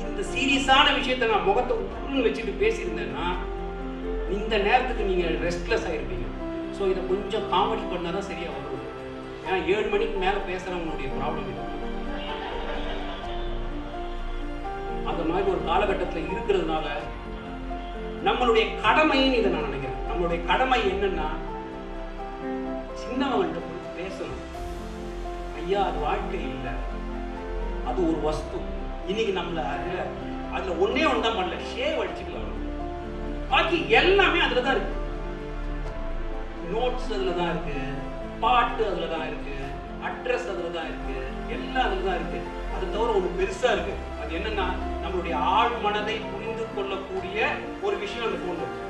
இந்த சீரியஸான விஷயத்தை நான் முகத்தை உள்ள வச்சுட்டு பேசியிருந்தேன்னா இந்த நேரத்துக்கு நீங்க ரெஸ்ட்லெஸ் ஆயிருப்பீங்க. ஸோ இதை கொஞ்சம் காமெடி பண்ணாதான் சரியா வரும். ஏன்னா 7 மணிக்கு மேல பேசுறவங்களுடைய ப்ராப்ளம் இது. அந்த மாதிரி ஒரு காலகட்டத்தில் இருக்கிறதுனால நம்மளுடைய கடமைன்னு இதை நான் நினைக்கிறேன். நம்மளுடைய கடமை என்னன்னா, சின்னவங்கள்ட்ட போய் பேசணும். ஐயா, அது வாழ்க்கை இல்லை, அது ஒரு வஸ்து. இன்னைக்கு நம்மள அதுல ஒன்னே ஒன்று தான் பண்ணல, ஷேவ் அடிச்சுக்கலாம். பாக்கி எல்லாமே அதுல தான் இருக்கு. நோட்ஸ் அதுல தான் இருக்கு, பாட்டு அதுல தான் இருக்கு, அட்ரஸ் அதுல தான் இருக்கு, எல்லாம் அதுல தான் இருக்கு. அது தவிர ஒன்று பெருசா இருக்கு. அது என்னன்னா, நம்மளுடைய ஆழ் மனதை புரிந்து கொள்ளக்கூடிய ஒரு விஷயம் அந்த போன் இருக்கு.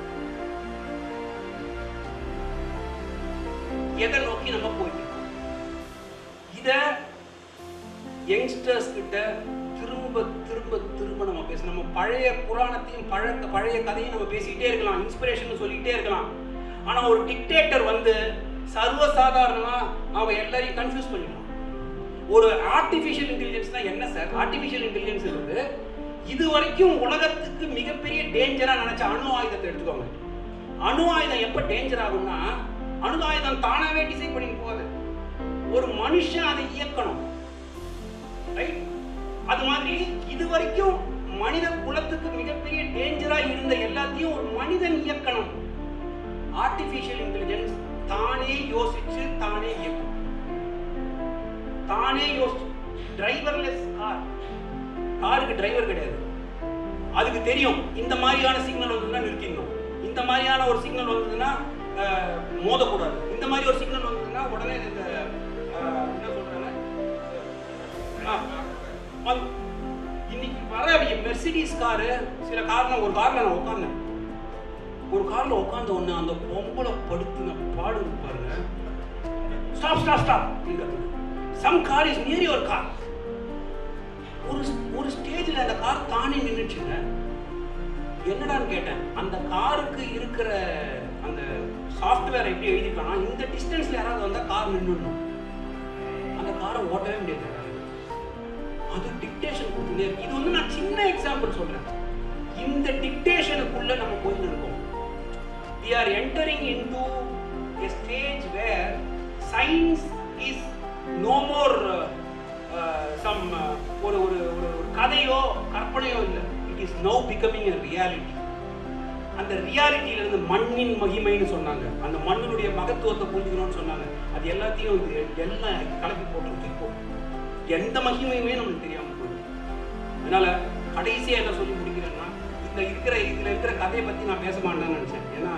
எதை நோக்கி நம்ம போயிட்டு இருக்கோம்? இத யங்ஸ்டர்ஸ் கிட்ட திரும்ப திரும்ப திரும்ப நம்ம பேச, நம்ம பழைய புராணத்தையும் பழைய கதையும் நம்ம பேசிக்கிட்டே இருக்கலாம், இன்ஸ்பிரேஷன் சொல்லிக்கிட்டே இருக்கலாம். ஆனா ஒரு டிக்டேட்டர் சர்வசாதாரணமா அவன் எல்லாரையும் கன்ஃபியூஸ் பண்ணிடுவான். ஒரு ஆர்டிஃபிஷியல் இன்டெலிஜென்ஸ் தான் என்ன சார்? ஆர்டிஃபிஷியல் இன்டெலிஜென்ஸ் இது வரைக்கும் உலகத்துக்கு மிகப்பெரிய டேஞ்சரா நினைச்ச அணு ஆயுதத்தை எடுத்துக்கோங்க. அணு ஆயுதம் எப்ப டேஞ்சர் ஆகும்னா, அணு ஆயுதம் தானாவே டிசைன் பண்ணி போகுது, ஒரு மனுஷன் அதை இயக்கணும். அது மாதிரி இது வரைக்கும் மனித குலத்துக்கு மிகப்பெரிய டேஞ்சரா இருந்த எல்லாத்தையும் ஒரு மனிதன் இயக்கணும். ஆர்டிஃபிஷியல் இன்டெலிஜென்ஸ் தானே யோசிச்சு தானே இயக்கும். தானே யோசிச்சு டிரைவர்லெஸ் காருக்கு டிரைவர் கிடையாது. அதுக்கு தெரியும் இந்த மாதிரியான சிக்னல் வந்ததுன்னா நிறுத்திடணும், இந்த மாதிரியான ஒரு சிக்னல் வந்ததுன்னா மோதக்கூடாது, இந்த மாதிரி ஒரு சிக்னல் வந்ததுன்னா உடனே இந்த என்ன சொல்றாங்க, இன்னைக்கு வர மெர்சிடிஸ் காரு, சில கார்ல ஒரு கார்ல நான் உட்கார்ந்தேன். ஒரு கார்ல உட்கார்ந்த உடனே அந்த பொம்பளை படுத்தின பாடு பாருங்க. Stop stop stop. Some car is near your car. ஒரு ஸ்டேஜில் அந்த கார் தானே நின்றுச்சுங்க. என்னடான்னு கேட்டேன். அந்த காருக்கு இருக்கிற அந்த சாஃப்ட்வேர் எப்படி எழுதிருக்கானா, இந்த டிஸ்டன்ஸ்ல யாராவது வந்தா கார் நின்றுடணும், அந்த காரை ஓட்டவே முடியாது. அது டிக்டேஷன் கொடுத்துட்டே இருக்கு. இது நான் சின்ன எக்ஸாம்பிள் சொல்றேன். இந்த டிக்டேஷனுக்குள்ள நம்ம போயிட்டு இருக்கோம். We are entering into a stage where science is no more some ஒரு கதையோ கற்பனையோ இல்லை. It is now becoming a reality. அந்த ரியாலிட்டியில இருந்து மண்ணின் மகிமைன்னு சொன்னாங்க, அந்த மண்ணினுடைய மகத்துவத்தை புரிஞ்சுக்கணும்னு சொன்னாங்க. அது எல்லாத்தையும் எல்லாம் கலப்பி போட்டு இருக்கோம். எந்த மகிமையுமே நமக்கு தெரியாம போயிடும். அதனால கடைசியா என்ன சொல்லி முடிக்கிறேன்னா, இதுல இருக்கிற கதையை பத்தி நான் பேச மாட்டேன்னு நினைச்சேன். ஏன்னா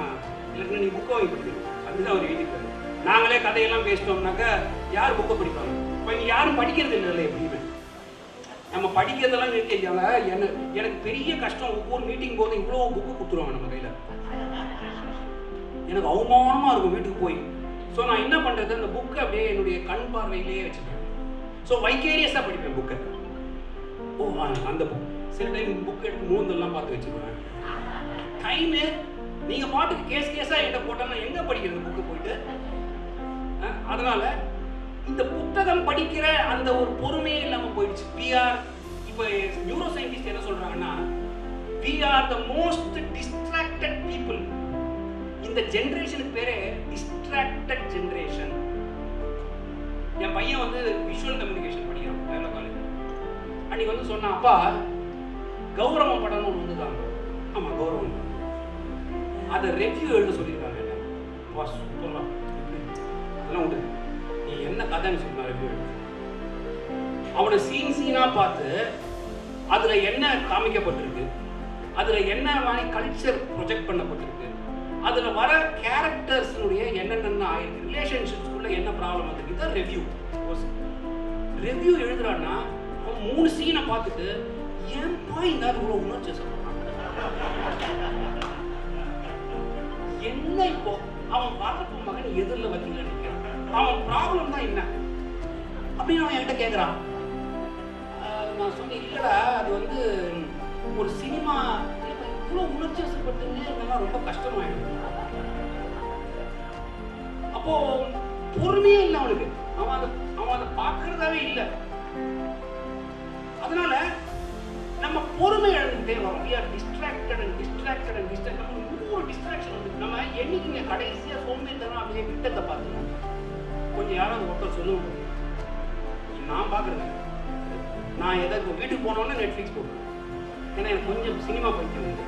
இல்லைன்னா நீ புக்கை வாங்கி படிக்கணும், அதுதான் அவர் எழுதிப்பாரு. நாங்களே கதையெல்லாம் பேசிட்டோம்னாக்கா யார் புக்கை படிப்பாங்க? இப்போ இங்க யாரும் படிக்கிறது இல்லை. எப்படியுமே நம்ம படிக்கிறதெல்லாம் நிறுத்திட்டாங்க. எனக்கு பெரிய கஷ்டம். ஒவ்வொரு மீட்டிங் போது இவ்வளோ புக்கு கொடுத்துருவாங்க நம்ம கையில. எனக்கு அவமானமா இருக்கும் வீட்டுக்கு போய். ஸோ நான் என்ன பண்றது, அந்த புக்கை அப்படியே என்னுடைய கண் பார்வையிலேயே வச்சுப்பேன். ஸோ வைக்கேரியஸாக படிப்பேன் புக்கை. அந்த புக் சில டைம் புக் எடுத்து மூந்தெல்லாம் பார்த்து வச்சுருவேன். டைமு நீங்கள் பாட்டுக்கு கேஸாக என்கிட்ட போட்டாங்கன்னா எங்கே படிக்கிறது புக்கு போயிட்டு? அதனால இந்த புத்தகம் படிக்கிற அந்த ஒரு பொறுமையே இல்லாம போயிடுச்சு. இப்போ நியூரோ சயின்டிஸ்ட் என்ன சொல்றாங்கன்னா, we are the most distracted people. இந்த ஜெனரேஷனுக்கு பேரே டிஸ்ட்ராக்டட் ஜெனரேஷன். என் பையன் வந்து விஷுவல் கம்யூனிகேஷன் படிக்கிறான் வேலை காலேஜ். அன்னைக்கு வந்து சொன்னா, அப்பா கௌரவம் படம்னு ஒன்று வந்துதான். ஆமா கௌரவம், அதை ரெவ்யூ எழுத சொல்லியிருக்காங்க. வா சூப்பரா, அதெல்லாம் உண்டு, நீ என்ன கதைன்னு சொன்ன ரெவ்யூ எழுத. அவனை சீனா பார்த்து அதுல என்ன காமிக்கப்பட்டிருக்கு, அதுல என்ன மாதிரி கல்ச்சர் ப்ரொஜெக்ட் பண்ணப்பட்டிருக்கு, அதுல வர கேரக்டர்ஸ்னுடைய என்னென்ன ஆயிருக்கு, ரிலேஷன்ஷிப்ஸ்குள்ள என்ன ப்ராப்ளம் இருக்கு, இதான் ரெவ்யூ. ரெவ்யூ எழுதுறான்னா அவன் 3 சீனை பார்த்துட்டு ஏன்பா இந்த இவ்வளோ உணர்ச்சி சொல்றான், என்ன இப்போ அவன் வளர்ப்பு மகன் எதிரில் வக்கீல நிற்கிறான், அவன் ப்ராப்ளம் தான் என்ன அப்படின்னு அவன் என்கிட்ட கேட்குறான். நான் சொன்னேன், இல்லடா அது வந்து ஒரு சினிமா இவ்வளோ உணர்ச்சி வசப்பட்டுன்னு இதெல்லாம் ரொம்ப கஷ்டமாயிடும். அப்போ பொறுமையே இல்லை அவனுக்கு, அவன் அதை பார்க்கறதாவே இல்லை. அதனால நம்ம பொறுமை இழந்துட்டே வரோம். we are distracted and distracted and distracted. நம்ம ஒரு டிஸ்ட்ராக்ஷன் வந்து நம்ம என்னைக்குங்க கடைசியா சோம்பேறித்தனம் அப்படியே விட்டத்தை பார்த்துக்கணும். கொஞ்சம் யாராவது ஒருத்தர் சொல்லுவோம், நான் பார்க்குறேன், நான் எதாவது வீட்டுக்கு போனோன்னா நெட்ஃப்ளிக்ஸ் போடுவேன். ஏன்னா எனக்கு கொஞ்சம் சினிமா பைத்தியம்,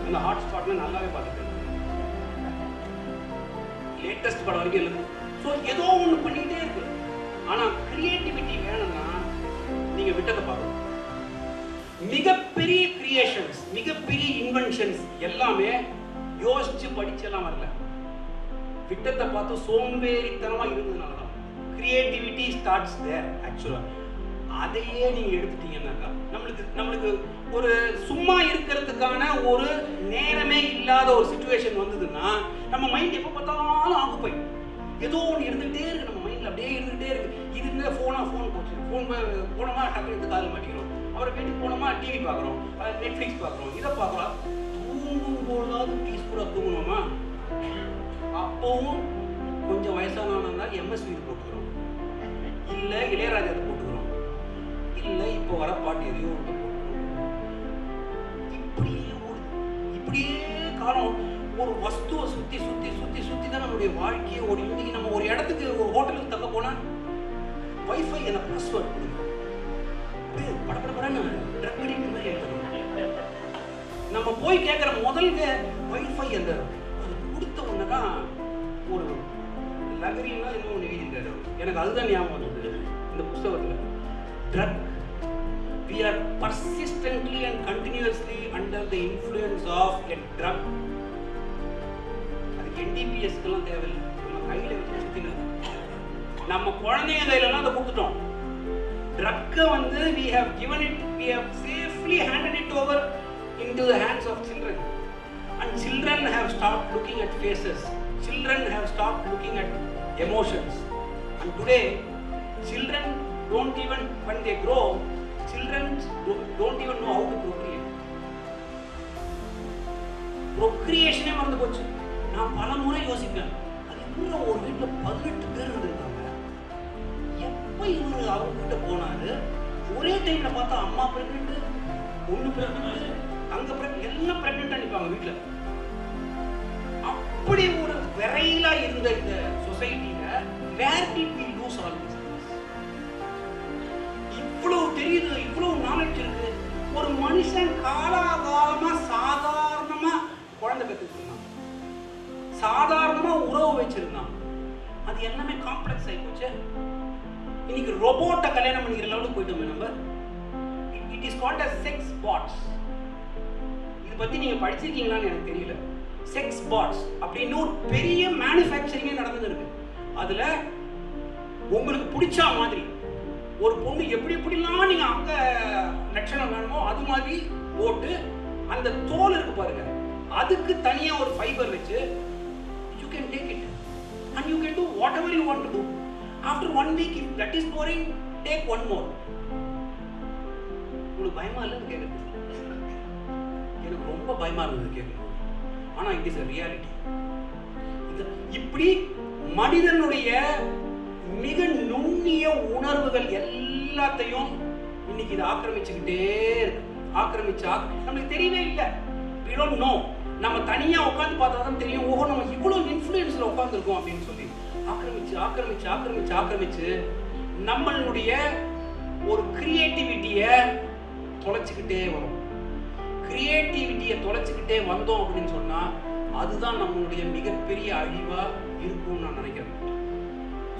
அந்த ஹாட்ஸ்பாட்ல நல்லாவே பார்த்துட்டேன், லேட்டஸ்ட் படம் வரைக்கும் இல்லை. ஸோ ஏதோ ஒன்று பண்ணிக்கிட்டே இருக்கு. ஆனால் கிரியேட்டிவிட்டி வேணும்னா நீங்கள் விட்டதை பார்க்கணும். மிகப்பெரிய கிரியேஷன்ஸ், மிகப்பெரிய இன்வென்ஷன்ஸ் எல்லாமே யோசிச்சு படிச்செல்லாம் வரல, விட்டத்தை பார்த்து சோம்பேறித்தனமா இருந்ததுனால தான். கிரியேட்டிவிட்டி ஸ்டார்ட்ஸ் தேர் ஆக்சுவலா. அதையே நீங்க எடுத்துட்டீங்கன்னாக்கா நம்மளுக்கு ஒரு சும்மா இருக்கிறதுக்கான ஒரு நேரமே இல்லாத ஒரு சிச்சுவேஷன் வந்ததுன்னா நம்ம மைண்ட் எப்போ பார்த்தாலும் ஆக்குப்பை ஏதோ ஒன்று இருந்துகிட்டே இருக்கு, நம்ம மைண்ட்ல அப்படியே இருந்துகிட்டே இருக்கு. இது இருந்தால் ஃபோன் போச்சு, போனோமா டக்கு எடுத்து காதில் மாட்டிக்கிறோம், அப்புறம் வீட்டுக்கு போனோமா டிவி பார்க்குறோம், நெட்ஃப்ளிக்ஸ் பார்க்குறோம், இதை பார்க்கலாம். தூங்கும் போதாவது பீஸ்ஃபுல்லாக தூங்கணுமா? அப்பவும் கொஞ்சம் வயசானவனா எம்எஸ்வி போட்டுக்கிறோம், இல்லை இளையராஜா போட்டுக்கிறோம், இல்லை இப்போ வர பாட்டு எதையோ ஒன்று போட்டுக்கிறோம். இப்படியே காலம் ஒரு வஸ்துவை சுற்றி சுற்றி சுற்றி சுற்றி தான் நம்மளுடைய வாழ்க்கையை ஓடி. இன்னைக்கு நம்ம ஒரு இடத்துக்கு ஒரு ஹோட்டலுக்கு தக்க போனால் வைஃபை என்ன பாஸ்வேர்ட் கொடுங்க, படப்படப்படன்னு ட்ரக் அடிக்கிற மாதிரி எழுதணும். நம்ம போய் கேட்குற முதல் வைஃபை அந்த அது கொடுத்த ஒன்று தான் ஒரு லகரின்னா இன்னும் ஒன்று எழுதியிருக்காரு. எனக்கு அதுதான் ஞாபகம் வந்தது இந்த புஸ்தகத்தில். Drug, we are persistently and continuously under the influence of a drug. அதுக்கு NDPSக்கெல்லாம் தேவையில்லை, நம்ம கையில் வச்சு சுற்றினது. நம்ம குழந்தைங்க கையிலலாம் அதை கொடுத்துட்டோம். ட்ரக்கை வந்து we have given it, we have safely handed it over into the hands of children, and children have stopped looking at faces, children have stopped looking at emotions, and today children don't even, when they grow, children don't even know how to procreate. Procreation மறந்து போச்சு. நான் பல முறை யோசிப்பேன், அது எப்போ ஒரு வீட்டில் 18 பேர் இருந்திருக்காங்க, எப்போ இவரு அவங்க கிட்ட போனாரு, ஒரே டைம்ல பார்த்தா அம்மா பிரெக்னென்ட், பொண்ணு பிரெக்னென்ட், அங்க பிரெக்னென்ட், எல்லாம் பிரெக்னென்ட்டா நிற்பாங்க வீட்டுல. அப்படி ஒரு விரையிலா இருந்த இந்த சொசைட்டில where did we lose all this? இவ்வளவு தெரியுது, இவ்வளவு நாலேஜ் இருக்கு. ஒரு மனுஷன் காலாகாலமா சாதாரணமா குழந்தை பெற்றுருந்தான், சாதாரணமா உறவு வச்சிருந்தான், அது எல்லாமே காம்ப்ளெக்ஸ் ஆகி போச்சு. இன்னைக்கு ரோபோட்டை கல்யாணம் பண்ணிக்கிற லெவலுக்கு போயிட்டோமே நம்ம. It is called as sex bots. இது பத்தி நீங்க படிச்சிருக்கீங்களான்னு எனக்கு தெரியல. செக்ஸ் பாட்ஸ் அப்படின்னு ஒரு பெரிய மேனுஃபேக்சரிங்கே நடந்துட்டு இருக்கு. அதுல உங்களுக்கு பிடிச்ச மாதிரி ஒரு பொண்ணு எப்படி எப்படிலாம் நீங்க அங்க லட்சணம் வேணுமோ அது மாதிரி போட்டு, அந்த தோல் இருக்கு பாருங்க, அதுக்கு தனியா ஒரு ஃபைபர் வச்சு you can take it and you can do whatever you want to do. After 1 week, if that is boring, take one more. உங்களுக்கு பயமா இல்லைன்னு கேட்குறது, எனக்கு ரொம்ப பயமா இருந்தது கேட்கணும். ஆனா இட் இஸ் a reality. இப்படி மனிதனுடைய மிக நுண்ணிய உணர்வுகள் எல்லாத்தையும் இன்னைக்கு இது ஆக்கிரமிச்சுக்கிட்டே இருக்கு. நம்மளுக்கு தெரியவே இல்லை. we don't know. நம்ம தனியா உட்காந்து பார்த்தா தான் தெரியும், ஓஹோ நம்ம இவ்வளவு இன்ஃப்ளூயன்ஸ்ல உட்காந்துருக்கோம் அப்படின்னு சொல்லி ஆக்கிரமிச்சு நம்மளுடைய ஒரு கிரியேட்டிவிட்டியை தொலைச்சிக்கிட்டே வரும். கிரியேட்டிவிட்டியை தொலைச்சிக்கிட்டே வந்தோம் அப்படின்னு சொன்னா அதுதான் நம்மளுடைய மிகப்பெரிய அழிவா இருக்கும்னு நான் நினைக்கிறேன்.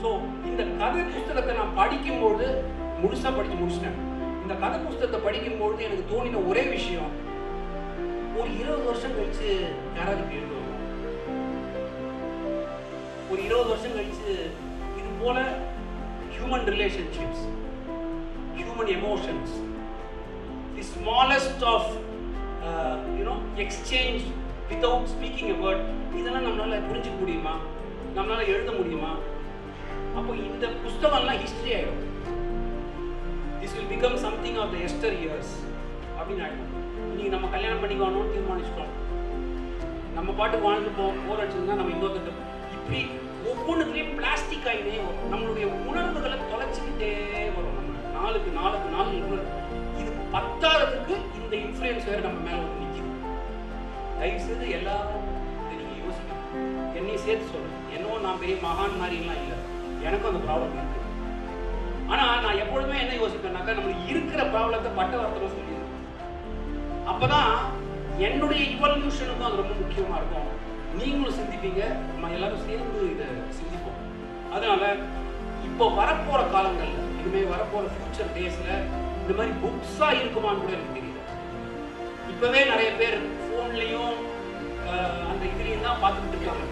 ஸோ இந்த கதை புஸ்தகத்தை நான் படிக்கும்போது முழுசா படிச்சு முடிச்சிட்டேன். இந்த கதை புஸ்தகத்தை படிக்கும்போது எனக்கு தோணின ஒரே விஷயம், ஒரு 20 வருஷம் கழிச்சு யாராவது இப்படி எழுதுவாங்க? ஒரு 20 வருஷம் கழிச்சு இது போல human relationships, human emotions, the smallest of exchange without speaking a word, இதெல்லாம் நம்மளால புரிஞ்சுக்க முடியுமா? நம்மளால எழுத முடியுமா? அப்போ இந்த புஸ்தகம்லாம் ஹிஸ்டரி ஆயிடும். This will become something of the yesteryears அப்படின்னு ஆகிடும். இன்னைக்கு நம்ம கல்யாணம் பண்ணிக்கணும்னு தீர்மானிச்சிட்டோம், நம்ம பாட்டுக்கு வாழ்ந்து போர் அடிச்சதுன்னா நம்ம இன்னொருத்தர் இப்படி ஒவ்வொன்றுத்துலேயும் பிளாஸ்டிக் ஆகிட்டே வரும். நம்மளுடைய உணர்வுகளை தொலைச்சிக்கிட்டே வரும். நம்ம நாளுக்கு இது பத்தாததுக்கு இந்த இன்ஃப்ளூயன்ஸ் வேறு நம்ம மேலே வந்து நிற்கிது. தயவுசெய்து எல்லாரும் இதை நீங்கள் யோசிக்கணும். என்னையும் சேர்த்து சொல்லுங்கள். என்னவோ நான் பெரிய மகான் மாதிரிலாம் இல்லை, எனக்கும் அந்த ப்ராப்ளம் இருக்குது. ஆனால் நான் எப்பொழுதுமே என்ன யோசிப்பேன்னாக்கா, நம்மளுக்கு இருக்கிற ப்ராப்ளத்தை பட்ட வார்த்தை சொல்லிடுறேன். அப்போதான் என்னுடைய இவல்யூஷனுக்கும் அது ரொம்ப முக்கியமாக இருக்கும். நீங்களும் சிந்திப்பீங்க, நம்ம எல்லாரும் சேர்ந்து இதை சிந்திப்போம். அதனால இப்போ வரப்போகிற காலங்களில், இனிமேல் வரப்போகிற ஃபியூச்சர் டேஸில் இந்த மாதிரி புக்ஸாக இருக்குமான்னு கூட எனக்கு தெரியல. இப்போவே நிறைய பேர் ஃபோன்லேயும் அந்த இதுலேயும் தான் பார்த்துக்கிட்டு இருக்காங்க.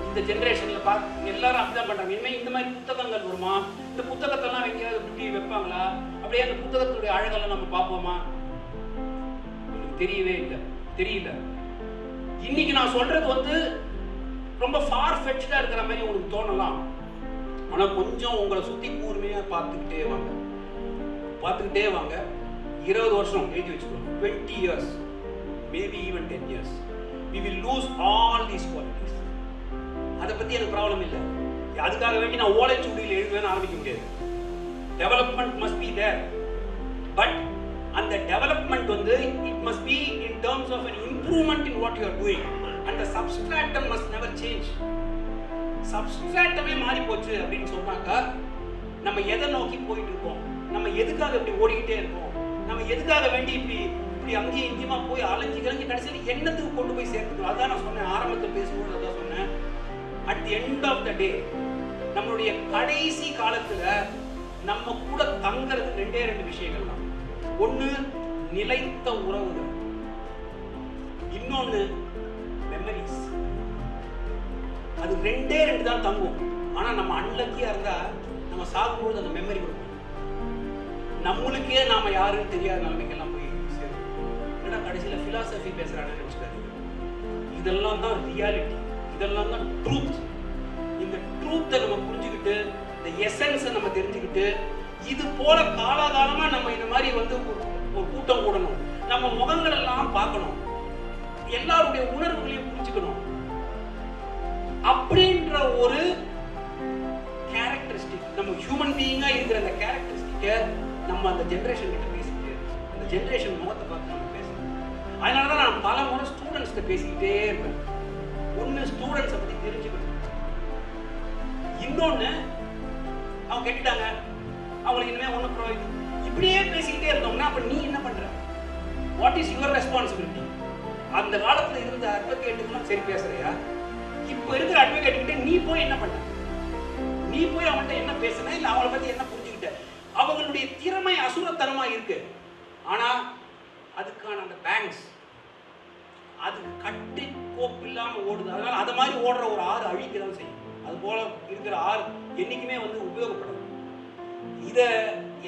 இந்த ஜென்ரேஷனில் எல்லாரும் அப்படிதான் பண்ணுறாங்க. இனிமேல் இந்த மாதிரி புத்தகங்கள் வருமா? இந்த புத்தகத்தெல்லாம் எங்கேயாவது இப்படி வைப்பாங்களா? அப்படியே அந்த புத்தகத்துடைய அழகெல்லாம் நம்ம பார்ப்போமா? தெரியவே இல்லை, தெரியல. இன்னைக்கு நான் சொல்றது வந்து ரொம்ப ஃபார் ஃபெட்ச்டா இருக்கிற மாதிரி உங்களுக்கு தோணலாம். ஆனா கொஞ்சம் உங்களை சுத்தி கூர்மையா பார்த்துக்கிட்டே வாங்க. 20 வருஷம் எழுதி வச்சுக்கோங்க. 20 years, maybe even 10 years, we will lose all these qualities. அதை பத்தி எனக்கு ப்ராப்ளம் இல்லை. அதுக்காக வேண்டி நான் ஓலைச்சுவடியில் எழுதுவேன்னு ஆரம்பிக்க முடியாது. Development must be there. But அந்த டெவலப்மெண்ட் வந்து it must be in terms of an improvement in what you are doing, and the substratum must never change. சப்ஸ்ட்ராட்டமே மாறி போச்சு அப்படின்னு சொன்னாக்கா நம்ம எதை நோக்கி போயிட்டு இருக்கோம்? நம்ம எதுக்காக இப்படி ஓடிக்கிட்டே இருக்கோம்? நம்ம எதுக்காக வேண்டி இப்படி அங்கேயும் இங்கேயுமா போய் அலைஞ்சி கடைசியில் என்னத்துக்கு கொண்டு போய் சேர்த்துக்கணும்? அதான் நான் சொன்னேன், ஆரம்பத்தில் பேசும்போது அதான் சொன்னேன். At the end of the day, நம்மளுடைய கடைசி காலத்துல நம்ம கூட தங்கிறது 2 விஷயங்கள் தான். ஒண்ணு நிலைத்த உறவுகள், இன்னொன்னு மெமரிஸ். அது 2 தான் தங்கும். ஆனா நம்ம அன்லக்கியா இருந்தா நம்ம சாகும்போது அந்த மெமரி கொடுக்கும். நம்மளுக்கே நாம யாருன்னு தெரியாத நிலைமைக்கெல்லாம் போய் சேரும். ஏன்னா கடைசியில பிலாசபி பேசுறான்னு நினைச்சுக்காதீங்க. இதெல்லாம் தான் ரியாலிட்டி, இதெல்லாம் தான் ட்ரூத். இந்த ட்ரூத்தை நம்ம புரிஞ்சுக்கிட்டு, இந்த எசன்ஸை நம்ம தெரிஞ்சுக்கிட்டு, இது போல காலாகாலமா நம்ம இந்த மாதிரி வந்து ஒரு கூட்டம் கூடணும். நம்ம முகங்கள் எல்லாம் பார்க்கணும், எல்லாருடைய உணர்வுகளையும் புரிஞ்சுக்கணும். அப்படின்ற ஒரு கேரக்டரிஸ்டிக், நம்ம ஹியூமன் பீயிங்கா இருக்கிற அந்த கேரக்டரிஸ்டிக்கை நம்ம அந்த ஜென்ரேஷன் கிட்ட பேச முடியாது. அந்த ஜென்ரேஷன் முகத்தை பார்த்து நம்ம பேசணும். அதனாலதான் நான் பல முறை ஸ்டூடெண்ட்ஸ்கிட்ட பேசிக்கிட்டே இருப்பேன். ஒன்னு ஸ்டூடெண்ட்ஸை பத்தி தெரிஞ்சுக்கணும், இன்னொன்னு அவங்க கேட்டுட்டாங்க, அவங்களுக்கு இனிமே ஒன்றும் ப்ரோஜனம். இப்படியே பேசிக்கிட்டே இருந்தோம்னா அப்ப நீ என்ன பண்ற? What is your responsibility? அந்த காலத்துல இருந்த அட்வொகேட்டுக்குலாம் சரி பேசுறியா? இப்போ இருக்கிற அட்வொகேட்டுக்கிட்ட நீ போய் என்ன பண்ண? நீ போய் அவங்கள்ட்ட என்ன பேசுன? இல்லை அவங்கள பத்தி என்ன புரிஞ்சுக்கிட்ட? அவங்களுடைய திறமை அசுரத்தனமா இருக்கு. ஆனா அதுக்கான அந்த பேங்க்ஸ் அது கட்டி கோப்பு இல்லாம ஓடுது. அதனால அது மாதிரி ஓடுற ஒரு ஆறு அழிக்கதான் செய்யும். அது போல இருக்கிற ஆறு என்னைக்குமே வந்து உபயோகப்படும். இதை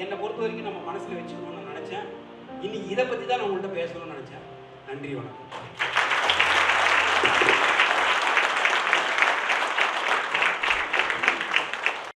என்னை பொறுத்த வரைக்கும் நம்ம மனசுல வச்சுக்கணும்னு நினைச்சேன். இன்னைக்கு இதை பத்தி தான் நான் உங்கள்கிட்ட பேசணும்னு நினைச்சேன். நன்றி, வணக்கம்.